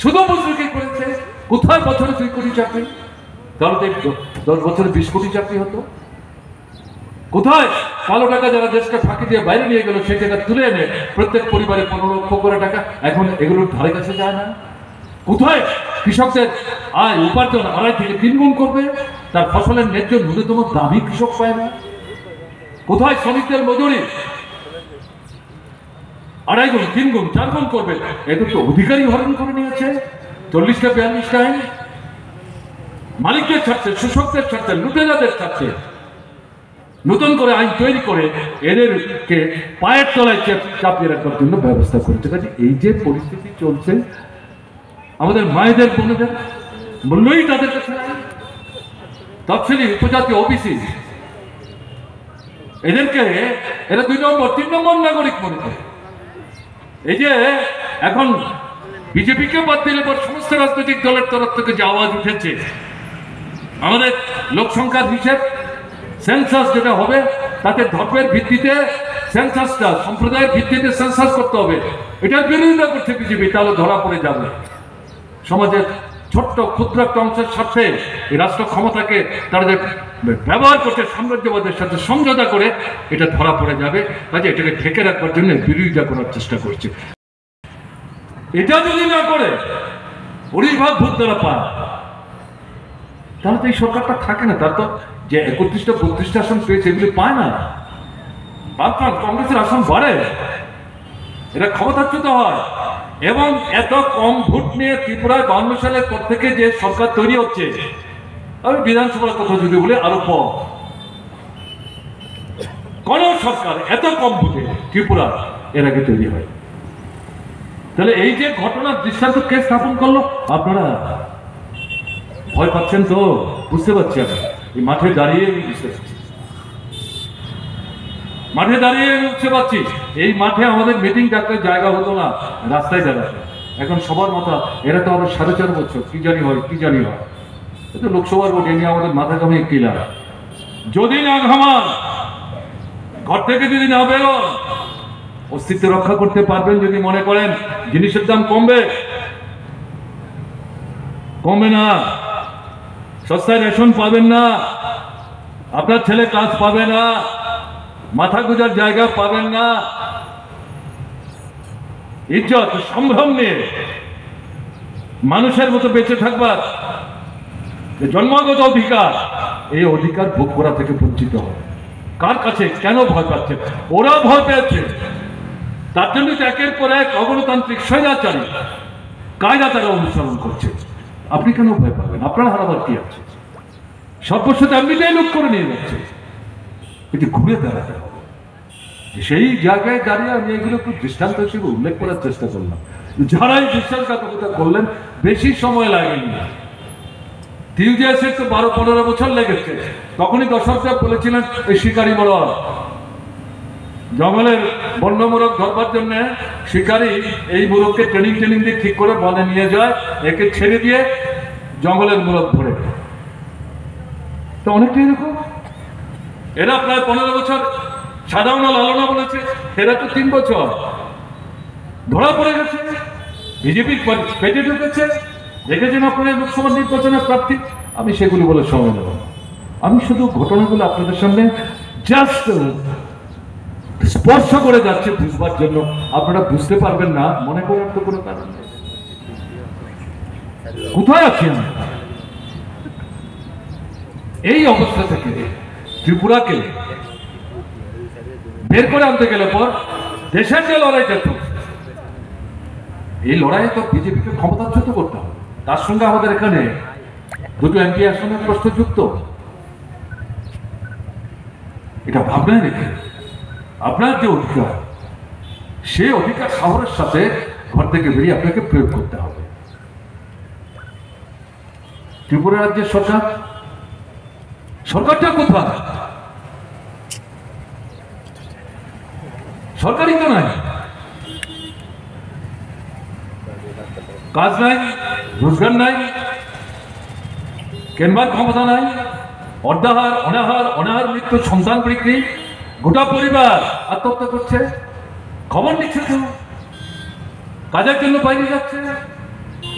শুধু মুসলিমকে করেছে। কোথায় বছরে 2 কোটি চাকরি? তাহলে 10 বছরে 20 কোটি চাকরি হতো। কোথায় কালো টাকা যারা দেশকে ফাঁকি দিয়ে বাইরে নিয়ে গেল সেই টাকা তুলে এনে প্রত্যেক পরিবারে 15 লক্ষ করে টাকা এখন এগুলোর ধারে কাছে যায় না? কোথায় কৃষকদের আয় উপার্জন 2.5 থেকে 3 গুণ করবে? তার ফসলের ন্যায্য ন্যূনতম দামই কৃষক পায় না। কোথায় শ্রমিকদের মজুরি 2.5 গুণ, 3 গুণ, 4 গুণ করবে? এদের তো অধিকারী হরণ করে নিয়েছে 40টা 42টা আইন। মালিকদের ছাড়ছে, শোষকদের ছাড়ছে, লুটেরাদের ছাড়ছে। নতুন করে আইন তৈরি করে এদেরকে পায়ের তলায় চাপিয়ে রাখার জন্য ব্যবস্থা করেছে। কাজে এই যে পরিস্থিতি চলছে, আমাদের মায়েদের বোনেদের মূল্যই তাদের কাছে তফসিলি উপজাতি ওবিসি এদেরকে এরা 2 নম্বর 3 নম্বর নাগরিক মনে করে। এই যে এখন বিজেপিকে বাদ দিলে পর সমস্ত রাজনৈতিক দলের তরফ থেকে যে আওয়াজ উঠেছে, আমাদের লোক সংখ্যার হিসেব সেন্সাস যেটা হবে তাতে ধর্মের ভিত্তিতে সেন্সাসটা সম্প্রদায়ের ভিত্তিতে সেন্সাস করতে হবে, এটার বিরোধিতা করছে বিজেপি। তাহলে ধরা পড়ে যাবে সমাজের ছোট্ট ক্ষুদ্র একটা অংশের সাথে এই রাষ্ট্র ক্ষমতাকে তারা যে ব্যবহার করছে সাম্রাজ্যবাদের সাথে সমঝোতা করে, এটা ধরা পড়ে যাবে। কাজে এটাকে ঢেকে রাখবার জন্য বিরোধিতা করার চেষ্টা করছে। এটা যদি না করে 20 ভোট তারা পায়, তাহলে তো এই সরকারটা থাকে না। তার তো যে 31টা 32টা আসন পেয়েছে এগুলি পায় না। কংগ্রেসের আসন বাড়ে, এটা ক্ষমতাচ্যুত হয়। এবং এত কম ভোট নিয়ে ত্রিপুরায় 52 সালের পর থেকে যে সরকার তৈরি হচ্ছে, আমি বিধানসভার কথা যদি বলি আরো কম, কোন সরকার এত কম ভোটে ত্রিপুরা এর আগে তৈরি হয়। তাহলে এই যে ঘটনার দৃষ্টান্ত কে স্থাপন করলো? আপনারা ভয় পাচ্ছেন তো? বুঝতে পারছি আমি, এই মাঠে দাঁড়িয়ে আমি বুঝতে পারছি, মাঠে দাঁড়িয়ে আমি বুঝতে পারছি। এই মাঠে আমাদের মিটিং ডাকতে জায়গা হতো না, রাস্তায় দাঁড়াতে। এখন সবার মাথা, এরা তো আরো 4.5 বছর কি জানি হয়, কি জানি হয়। এটা লোকসভার ভোট, এ নিয়ে আমাদের মাথা কামিয়ে কি লাভ? যদি না ঘামান, ঘর থেকে যদি না বেরোন, অস্তিত্ব রক্ষা করতে পারবেন যদি মনে করেন জিনিসের দাম কমবে? কমবে না। সস্তায় রেশন পাবেন না, আপনার ছেলে কাজ পাবে না, মাথা গুজার জায়গা পাবেন না। ইজ্জত সম্ভ্রম নিয়ে মানুষের মতো বেঁচে থাকবার জন্মগত অধিকার, এই অধিকার ভোগ করা থেকে বঞ্চিত হবে। কার কাছে কেন ভয় পাচ্ছে? ওরা ভয় পেয়েছে, তার জন্য একের পর এক অগণতান্ত্রিক স্বৈরাচারী কায়দা তারা অনুসরণ করছে। আপনি কেন ভয় পাবেন? আপনার হারাবার কি আছে? সর্বস্বতা এমনিতেই লুট করে নিয়ে যাচ্ছে। এটি ঘুরে দাঁড়াতে হবে। সেই জায়গায় দাঁড়িয়ে আমি এগুলো একটু দৃষ্টান্ত হিসেবে উল্লেখ করার চেষ্টা করলাম। যারা এই বিশ্বাসঘাতকতা করলেন বেশি সময় লাগেনি। টিউজিএসের তো 12-15 বছর লেগেছে। তখনই দর্শকরা বলেছিলেন এই শিকারী বড় জঙ্গলের বন্য মোরগ ধরবার জন্য শিকারী এই মোরগকে ট্রেনিং দিয়ে ঠিক করে বনে নিয়ে যায়, একে ছেড়ে দিয়ে জঙ্গলের মোরগ ধরে। তো অনেকটাই এরকম এরা প্রায় 15 বছর সাধারণ লালনা বলেছে, এরা তো 3 বছর ধরা পড়ে গেছে, বিজেপির পেটে ঢুকেছে। দেখেছেন আপনারা লোকসভা নির্বাচনের প্রার্থী, আমি সেগুলি বলে সময় নেব। আমি শুধু ঘটনাগুলো আপনাদের সামনে জাস্ট স্পর্শ করে যাচ্ছে বুঝবার জন্য। আপনারা বুঝতে পারবেন না মনে করার তো কোনো কারণ নেই। কোথায় আছি আমি? এই অবস্থা থেকে ত্রিপুরাকে বের করে আনতে গেলে পর দেশের যে লড়াইটা চলছে, এই লড়াইয়ে তো বিজেপিকে ক্ষমতাচ্যুত করতে হবে। তার সঙ্গে আমাদের এখানে 2টো এমপি আসনের প্রশ্ন যুক্ত। এটা ভাবনায় রেখে আপনার যে অধিকার, সেই অধিকার সাহসের সাথে ঘর থেকে বেরিয়ে আপনাকে প্রয়োগ করতে হবে। ত্রিপুরা রাজ্যের সরকারটা কোথায়? সরকারই তো নাই, কাজ নাই, রোজগার নাই, কেনবার ক্ষমতা নাই, অনাহার মৃত্যু, সন্তান বিক্রি, গোটা পরিবার আত্মহত্যা করছে। খবর নিচ্ছে কেউ? কাজের জন্য বাইরে যাচ্ছে,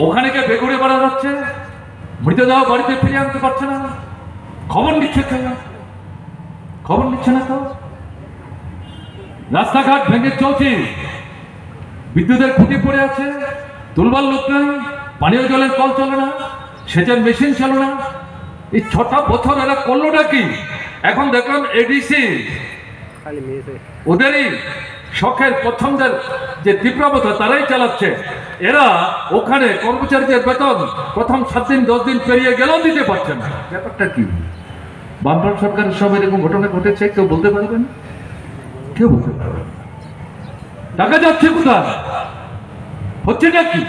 ওখানে গিয়ে বেগুড়ে মারা যাচ্ছে, মৃতদেহ বাড়িতে ফিরে আনতে পারছে না। খবর নিচ্ছে কেউ? খবর নিচ্ছে না তো। রাস্তাঘাট ভেঙে চলছে, বিদ্যুতের খুঁটি পড়ে আছে, তুলবার লোক নাই, পানীয় জলের কল চলে না, সেচের মেশিন চলে না। এই 6টা বছর এরা করলোটা কি? এখন দেখলাম এডিসি ওদেরই শখের পছন্দের যে তীব্রতা তারাই চালাচ্ছে। এরা ওখানে কর্মচারীদের বেতন প্রথম 7 দিন 10 দিন পেরিয়ে গেলেও দিতে পারছে না। ব্যাপারটা কি? বামফ্রন্ট সরকারের সব এরকম ঘটনা ঘটেছে? কেউ বলতে পারবেন? কেউ বলতে পারবেন? টাকা যাচ্ছে কোথায়? হচ্ছে নাকি?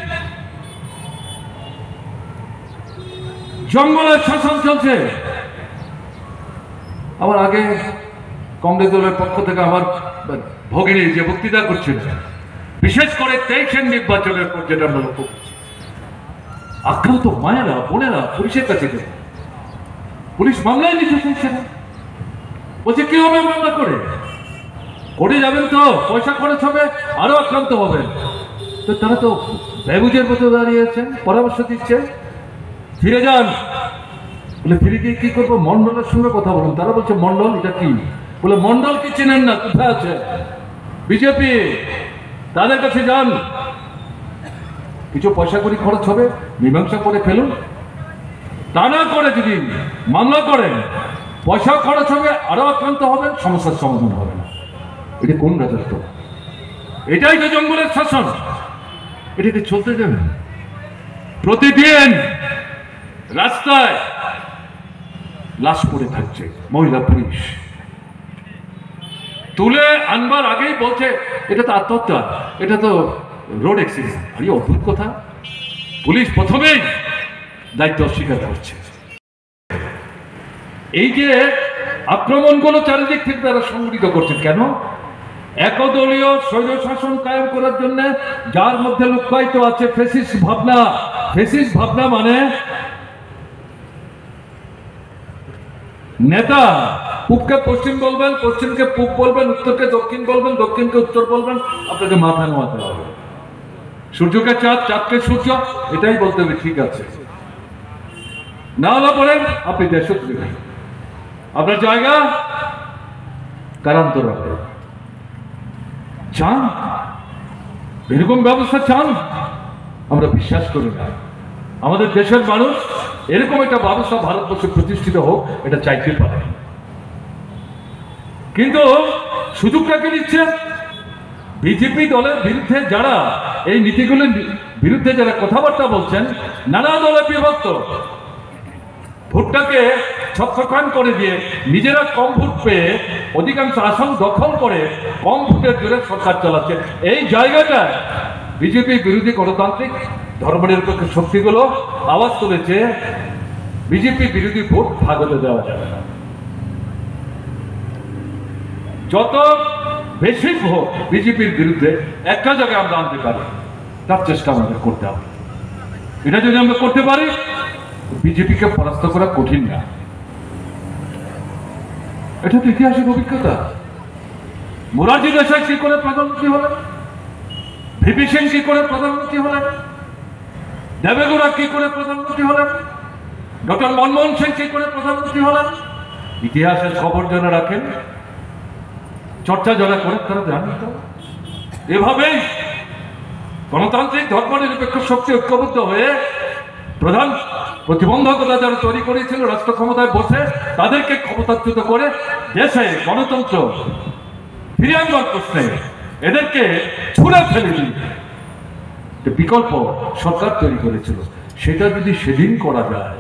জঙ্গলের শাসন চলছে। আমার আগে কংগ্রেস দলের পক্ষ থেকে আমার ভগিনী যে বক্তৃতা করছিল, বিশেষ করে 23-এর নির্বাচনের পর যেটা আমরা লক্ষ্য করছি, আক্রান্ত মায়েরা বোনেরা পুলিশের কাছে গেল, পুলিশ মামলায় নিতে চাইছে না, বলছে কি হবে মামলা করে? কোর্টে যাবেন তো পয়সা খরচ হবে, আরো আক্রান্ত হবেন। তো তারা তো বেবুজের মতো দাঁড়িয়েছেন, পরামর্শ দিচ্ছে ফিরে যান। বলে ফিরে গিয়ে কি করবো? মন্ডলের সঙ্গে কথা বলুন। তারা বলছে মন্ডল এটা কি? বলে মন্ডল কি চেনেন না? কোথায় আছে বিজেপি, তাদের কাছে যান, কিছু পয়সা করি খরচ হবে, মীমাংসা করে ফেলুন। তা না করে যদি মামলা করেন, পয়সা খরচ হবে, আরো আক্রান্ত হবেন, সমস্যার সমাধান হবে না। এটা কোন রাজত্ব? এটাই তো জঙ্গলের শাসন। এটাকে চলতে দেবেন? প্রতিদিন রাস্তায় লাশ পড়ে থাকছে, মহিলা পুলিশ তুলে আনবার আগেই বলছে এটা তো আত্মহত্যা, এটা তো রোড অ্যাক্সিডেন্ট। আরে অদ্ভুত কথা, পুলিশ প্রথমেই দায়িত্ব অস্বীকার করছে। এই যে আক্রমণগুলো চারিদিক থেকে তারা সংগঠিত করছে কেন? একদলীয় স্বৈরশাসন কায়েম করার জন্য, যার মধ্যে লুকায়িত আছে ফ্যাসিস্ট ভাবনা। ফ্যাসিস্ট ভাবনা মানে নেতা পূবকে পশ্চিম বলবেন, পশ্চিমকে পূব বলবেন, উত্তরকে দক্ষিণ বলবেন, দক্ষিণকে উত্তর বলবেন, আপনাকে মাথা নোয়াতে হবে। সূর্যকে চাঁদ, চাঁদকে সূর্য, এটাই বলতে হবে, ঠিক আছে। না হলে পড়েন আপনি দেশত্রী, আপনার জায়গা কারান্তর হবে। চান এরকম ব্যবস্থা? চান? আমরা বিশ্বাস করি না। আমাদের দেশের মানুষ এরকম একটা ব্যবস্থা ভারতবর্ষে প্রতিষ্ঠিত হোক, এটা চাইতে পারে। কিন্তু সুযোগটাকে দিচ্ছে বিজেপি দলের বিরুদ্ধে যারা, এই নীতিগুলির বিরুদ্ধে যারা কথাবার্তা বলছেন, নানা দলে বিভক্ত, ভোটটাকে ছত্রখান করে দিয়ে নিজেরা কম ভোট পেয়ে অধিকাংশ আসন দখল করে কম ভোটের জোরে সরকার চালাচ্ছে। এই জায়গাটায় বিজেপি বিরোধী গণতান্ত্রিক ধর্মনিরপেক্ষ শক্তিগুলো আওয়াজ তুলেছে, বিজেপি বিরোধী ভোট ভাগ হতে দেওয়া যাবে না। যত বেশি ভোট বিজেপির বিরুদ্ধে একটা জায়গায় আমরা আনতে পারি, তার চেষ্টা আমাদের করতে হবে। এটা যদি আমরা করতে পারি, বিজেপিকে পরাস্ত করা কঠিন না। এটা তো ইতিহাসের অভিজ্ঞতা। মোরারজি দেশাই কি করে প্রধানমন্ত্রী হলেন, ভিপি সিং কি করে প্রধানমন্ত্রী হলেন, দেবেগৌড়া কি করে প্রধানমন্ত্রী হলেন, ডক্টর মনমোহন সিং কি করে প্রধানমন্ত্রী হলেন। ইতিহাসের খবর যারা রাখেন, চর্চা যারা করেন, তারা জানেন তো। এভাবেই গণতান্ত্রিক ধর্মনিরপেক্ষ শক্তি ঐক্যবদ্ধ হয়ে প্রধান প্রতিবন্ধকতা যারা তৈরি করেছিল রাষ্ট্র ক্ষমতায় বসে, তাদেরকে ক্ষমতাচ্যুত করে দেশে গণতন্ত্র ফিরিয়ে আনবার প্রশ্নে এদেরকে ছুঁড়ে ফেলে দিয়ে বিকল্প সরকার তৈরি করেছিল। সেটা যদি সেদিন করা যায়,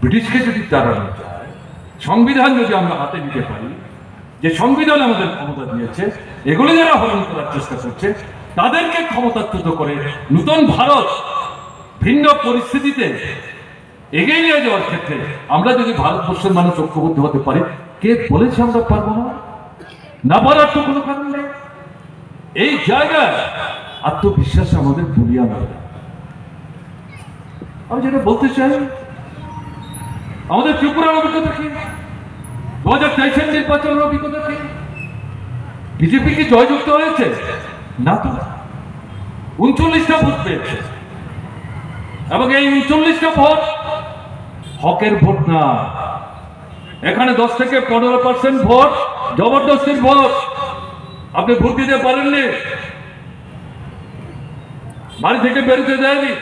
ব্রিটিশকে যদি তাড়ানো যায়, সংবিধান যদি আমরা হাতে নিতে পারি, যে সংবিধান আমাদের ক্ষমতা দিয়েছে, এগুলো যারা হরণ করার চেষ্টা করছে তাদেরকে ক্ষমতাচ্যুত করে নতুন ভারত ভিন্ন পরিস্থিতিতে এগিয়ে নিয়ে যাওয়ার ক্ষেত্রে আমরা যদি ভারতবর্ষের মানুষ ঐক্যবদ্ধ হতে পারি, কে বলেছে আমরা পারবো না? না পারার তো কোনো কারণ নেই। এই জায়গায় আত্মবিশ্বাস আমাদের ভুলিয়া না। আমি যেটা বলতে চাই, আমাদের ত্রিপুরার অভিজ্ঞতা কি, 2023-এর নির্বাচনের অভিজ্ঞতা কি? বিজেপি কি জয়যুক্ত হয়েছে? না তো, 39টা ভোট পেয়েছে, এবং এই 39টা ভোট হকের ভোট না। এখানে 10 থেকে 15% ভোট জবরদস্তির ভোট। আপনি ভোট দিতে পারেননি, বাড়ি থেকে বেরোতে দেয়নি,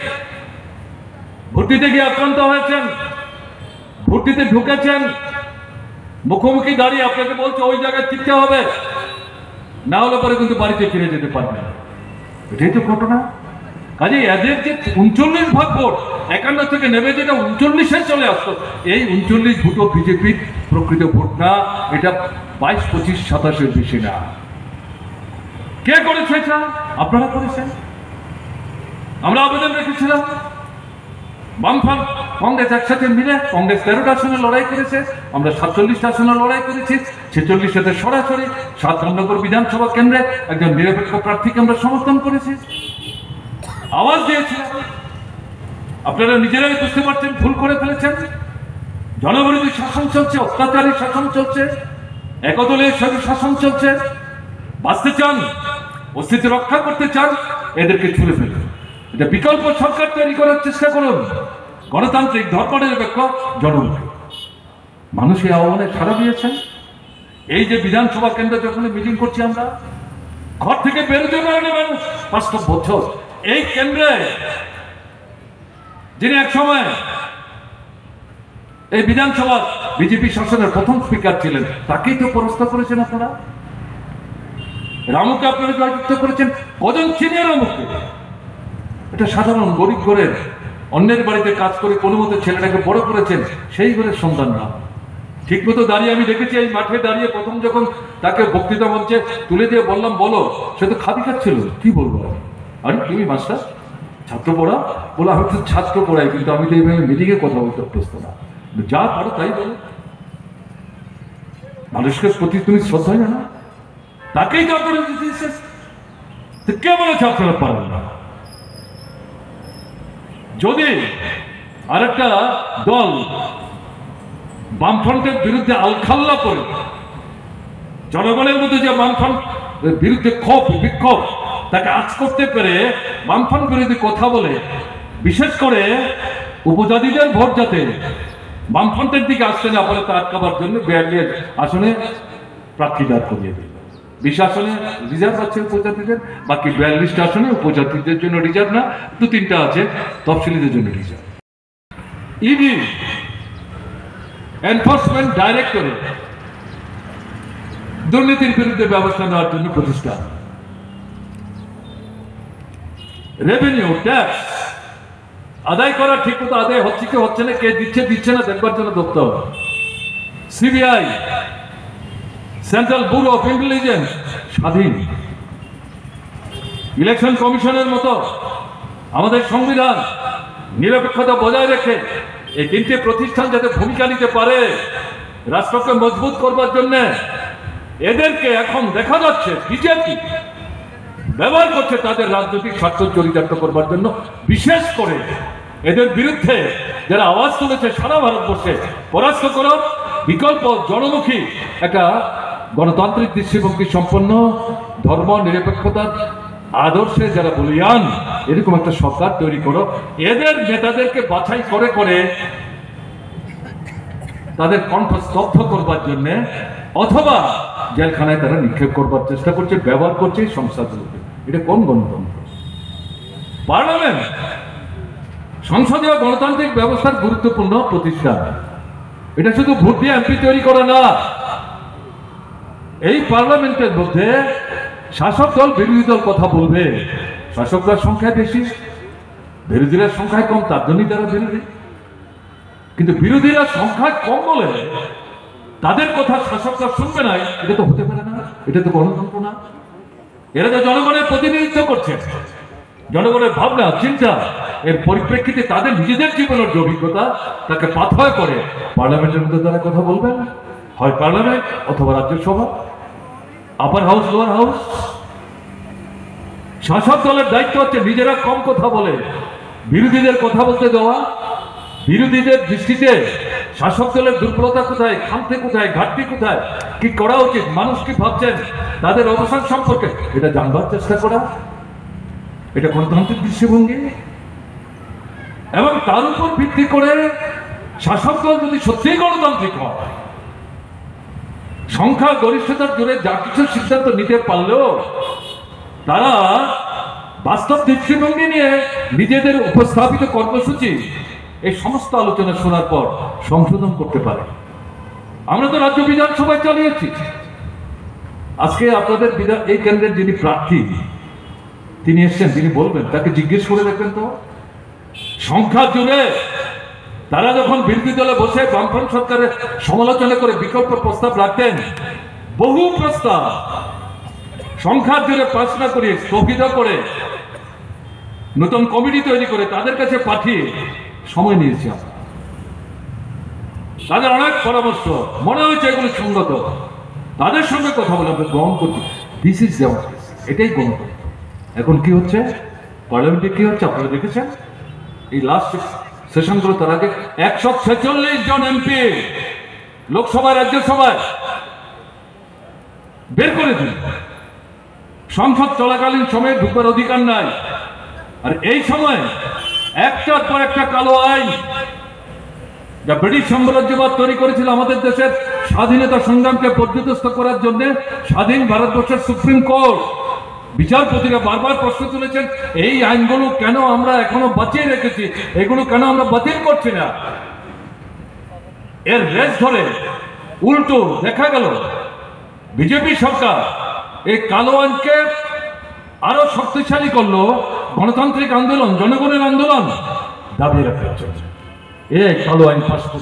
ভোট দিতে গিয়ে আক্রান্ত হয়েছেন, ভোট দিতে ঢুকেছেন, মুখোমুখি দাঁড়িয়ে আপনাকে বলছে ওই জায়গায় টিকতে হবে, না হলে পরে কিন্তু বাড়িতে ফিরে যেতে পারবেন। এটাই তো ঘটনা। কাজে এদের যে 39 ভাগ ভোট 51 থেকে নেমে যেটা 39-এ চলে আসতো, এই 39 ভোটও বিজেপির প্রকৃত ভোট না, এটা 22, 25, 27-এর বেশি না। কে করেছে এটা? আপনারা করেছেন। আমরা আবেদন রেখেছিলাম, বামফ্রন্ট কংগ্রেস একসাথে মিলে, কংগ্রেস 13টা আসনে লড়াই করেছে, আমরা 47টা আসনে লড়াই করেছি। 46টাতে সরাসরি 7 নম্বর বিধানসভা কেন্দ্রে একজন নিরপেক্ষ প্রার্থীকে আমরা সমর্থন করেছি, আওয়াজ দিয়েছিলাম। আপনারা নিজেরাই বুঝতে পারছেন ভুল করে ফেলেছেন। জনবিরোধী শাসন চলছে, অত্যাচারী শাসন চলছে, একদলীয় শাসন চলছে। বাঁচতে চান, অস্তিত্ব রক্ষা করতে চান, এদেরকে ছুড়ে ফেলুন। এটা বিকল্প সরকার তৈরি করার চেষ্টা করুন, গণতান্ত্রিক, ধর্মনিরপেক্ষ, জনমুখী। মানুষ এই আহ্বানে সাড়া দিয়েছেন। এই যে বিধানসভা কেন্দ্রে যখন মিটিং করছি আমরা, ঘর থেকে বেরোতে পারেনি মানুষ 5 বছর। এই কেন্দ্রে যিনি এক সময় এই বিধানসভা বিজেপি শাসনের প্রথম স্পিকার ছিলেন, তাকেই তো পরাস্ত করেছেন আপনারা। রামুকে আপনারা জয়যুক্ত করেছেন। কজন চিনে রামুকে? এটা সাধারণ গরিব ঘরের, অন্যের বাড়িতে কাজ করে কোনো মতো ছেলেটাকে বড় করেছেন, সেই ঘরের সন্তান না। ঠিক মতো দাঁড়িয়ে আমি দেখেছি এই মাঠে দাঁড়িয়ে প্রথম যখন তাকে বক্তৃতা মঞ্চে তুলে দিয়ে বললাম বলো, সে তো খাবি খাচ্ছিল। কি বলবো? আরে তুমি মাস্টার, ছাত্র পড়া? বলো আমি তো ছাত্র পড়াই, কিন্তু আমি তো এইভাবে মিটিংয়ে কথা বলতে অভ্যস্ত না। যা পারো তাই বলো। মানুষকে প্রতি তুমি শ্রদ্ধা জানো, তাকেই তো আপনারা দিতেছেন। কে বলেছে আপনারা পারেন না? যদি আরেকটা দল বামফ্রন্টের বিরুদ্ধে আলখাল্লা করে, জনগণের মধ্যে যে বামফ্রন্ট বিরুদ্ধে ক্ষোভ বিক্ষোভ তাকে আঁচ করতে পেরে বামফ্রন্ট বিরোধী কথা বলে, বিশেষ করে উপজাতিদের ভোট যাতে বামফ্রন্টের দিকে আসতে না পারে তা আটকাবার জন্য 42 আসনে প্রার্থী দাঁড় করিয়ে দিল। 20 আসনে রিজার্ভ আছে উপজাতিদের, বাকি 42টা আসনে উপজাতিদের জন্য রিজার্ভ না, 2-3টা আছে তফসিলিদের জন্য রিজার্ভ। ইডি এনফোর্সমেন্ট ডাইরেক্টরেট দুর্নীতির বিরুদ্ধে ব্যবস্থা নেওয়ার জন্য প্রতিষ্ঠান। রেভিনিউ ট্যাক্স আদায় করা ঠিক মতো আদায় হচ্ছে কি হচ্ছে না, কে দিচ্ছে দিচ্ছে না দেখবার জন্য দপ্তর। CBI, central bureau of intelligence স্বাধীন। ইলেকশন কমিশনের মতো আমাদের সংবিধান নিরপেক্ষতা বজায় রেখে এই 3টে প্রতিষ্ঠান যাতে ভূমিকা নিতে পারে রাষ্ট্রকে মজবুত করবার জন্য, এদেরকে এখন দেখা যাচ্ছে বিজেপি ব্যবহার করছে তাদের রাজনৈতিক স্বার্থ চরিতার্থ করবার জন্য। বিশেষ করে এদের বিরুদ্ধে যারা আওয়াজ তুলেছে সারা ভারতবর্ষে, পরাস্ত করো, বিকল্প জনমুখী একটা গণতান্ত্রিক দৃষ্টিভঙ্গি সম্পন্ন ধর্ম নিরপেক্ষতার আদর্শে যারা বলিয়ান, এরকম একটা সরকার তৈরি করো। এদের নেতাদেরকে বাছাই করে করে তাদের কণ্ঠ স্তব্ধ করবার জন্য অথবা জেলখানায় তারা নিক্ষেপ করবার চেষ্টা করছে, ব্যবহার করছে এই সংস্থাগুলোকে। এটা কোন গণতন্ত্র? পার্লামেন্ট সংসদীয় গণতান্ত্রিক ব্যবস্থার গুরুত্বপূর্ণ প্রতিষ্ঠান। এটা শুধু ভোট দিয়ে এমপি তৈরি করা না। এই পার্লামেন্টের মধ্যে শাসক দল বিরোধী দল কথা বলবে, শাসকরা সংখ্যায় বেশি, বিরোধীরা সংখ্যায় কম, তার জন্যই তারা বিরোধী। কিন্তু বিরোধীরা সংখ্যায় কম বলে তাদের কথা শাসকরা শুনবে না, এটা তো হতে পারে না। এটা তো গণতন্ত্র না। এরা তো জনগণের প্রতিনিধিত্ব করছে, জনগণের ভাবনা চিন্তা এর পরিপ্রেক্ষিতে তাদের নিজেদের জীবনের যে অভিজ্ঞতা তাকে পাথয় করে পার্লামেন্টের মধ্যে তারা কথা বলবেন, হয় পার্লামেন্ট অথবা রাজ্যসভা, আপার হাউস লোয়ার হাউস। শাসক দলের দায়িত্ব হচ্ছে নিজেরা কম কথা বলে বিরোধীদের কথা বলতে দেওয়া, বিরোধীদের দৃষ্টিতে শাসক দলের দুর্বলতা কোথায়, খামতি কোথায়, ঘাটতি কোথায়, কি করা উচিত, মানুষ কি ভাবছেন, তাদের অবস্থান সম্পর্কে এটা জানবার চেষ্টা করা। এটা গণতান্ত্রিক দৃষ্টিভঙ্গি। এবং তার উপর ভিত্তি করে শাসক দল যদি সত্যিই গণতান্ত্রিক হয়, সংখ্যা গরিষ্ঠতার জোরে যা কিছু সিদ্ধান্ত নিতে পারলেও তারা বাস্তব দৃষ্টিভঙ্গি নিয়ে নিজেদের উপস্থাপিত কর্মসূচি এই সমস্ত আলোচনা শোনার পর সংশোধন করতে পারে। আমরা তো রাজ্য বিধানসভায় চালিয়েছি। আজকে আপনাদের এই কেন্দ্রের যিনি প্রার্থী তিনি এসছেন, তিনি বলবেন, তাকে জিজ্ঞেস করে দেখবেন তো। সংখ্যা জুড়ে তারা যখন বিরোধী দলে বসে বামফ্রন্ট সরকারের সমালোচনা করে বিকল্প প্রস্তাব রাখতেন, বহু প্রস্তাব সংখ্যা জুড়ে পাস না করে স্থগিত করে নতুন কমিটি তৈরি করে তাদের কাছে পাঠিয়ে সময় নিয়েছি আমরা। তাদের অনেক পরামর্শ মনে হয়েছে এগুলো সঙ্গত, তাদের সঙ্গে কথা বলে আমরা গ্রহণ করছি। দিস ইজ ডেমোক্রেসি, এটাই গণতন্ত্র। এখন কি হচ্ছে পার্লামেন্টে, কি হচ্ছে আপনারা দেখেছেন এই লাস্ট সেশনগুলো। তার আগে 146 জন এমপি লোকসভায় রাজ্যসভায় বের করে দিল। সংসদ চলাকালীন সময়ে ঢুকার অধিকার নাই। আর এই সময় একটার পর একটা কালো আইন যা ব্রিটিশ সাম্রাজ্যবাদ তৈরি করেছিল আমাদের দেশের স্বাধীনতা সংগ্রামকে পর্যদস্ত করার জন্য, স্বাধীন ভারতবর্ষের সুপ্রিম কোর্ট বিচারপতিরা বারবার প্রশ্ন তুলেছেন, এই আইনগুলো কেন আমরা এখনো বাঁচিয়ে রেখেছি, এগুলো কেন আমরা বাতিল করছি না। এর রেস ধরে উল্টো দেখা গেল বিজেপি সরকার এই কালো আইনকে আরো শক্তিশালী করলো। গণতান্ত্রিক আন্দোলন, জনগণের আন্দোলন দাবিয়ে রাখার জন্য এই কালো আইন পাশ করে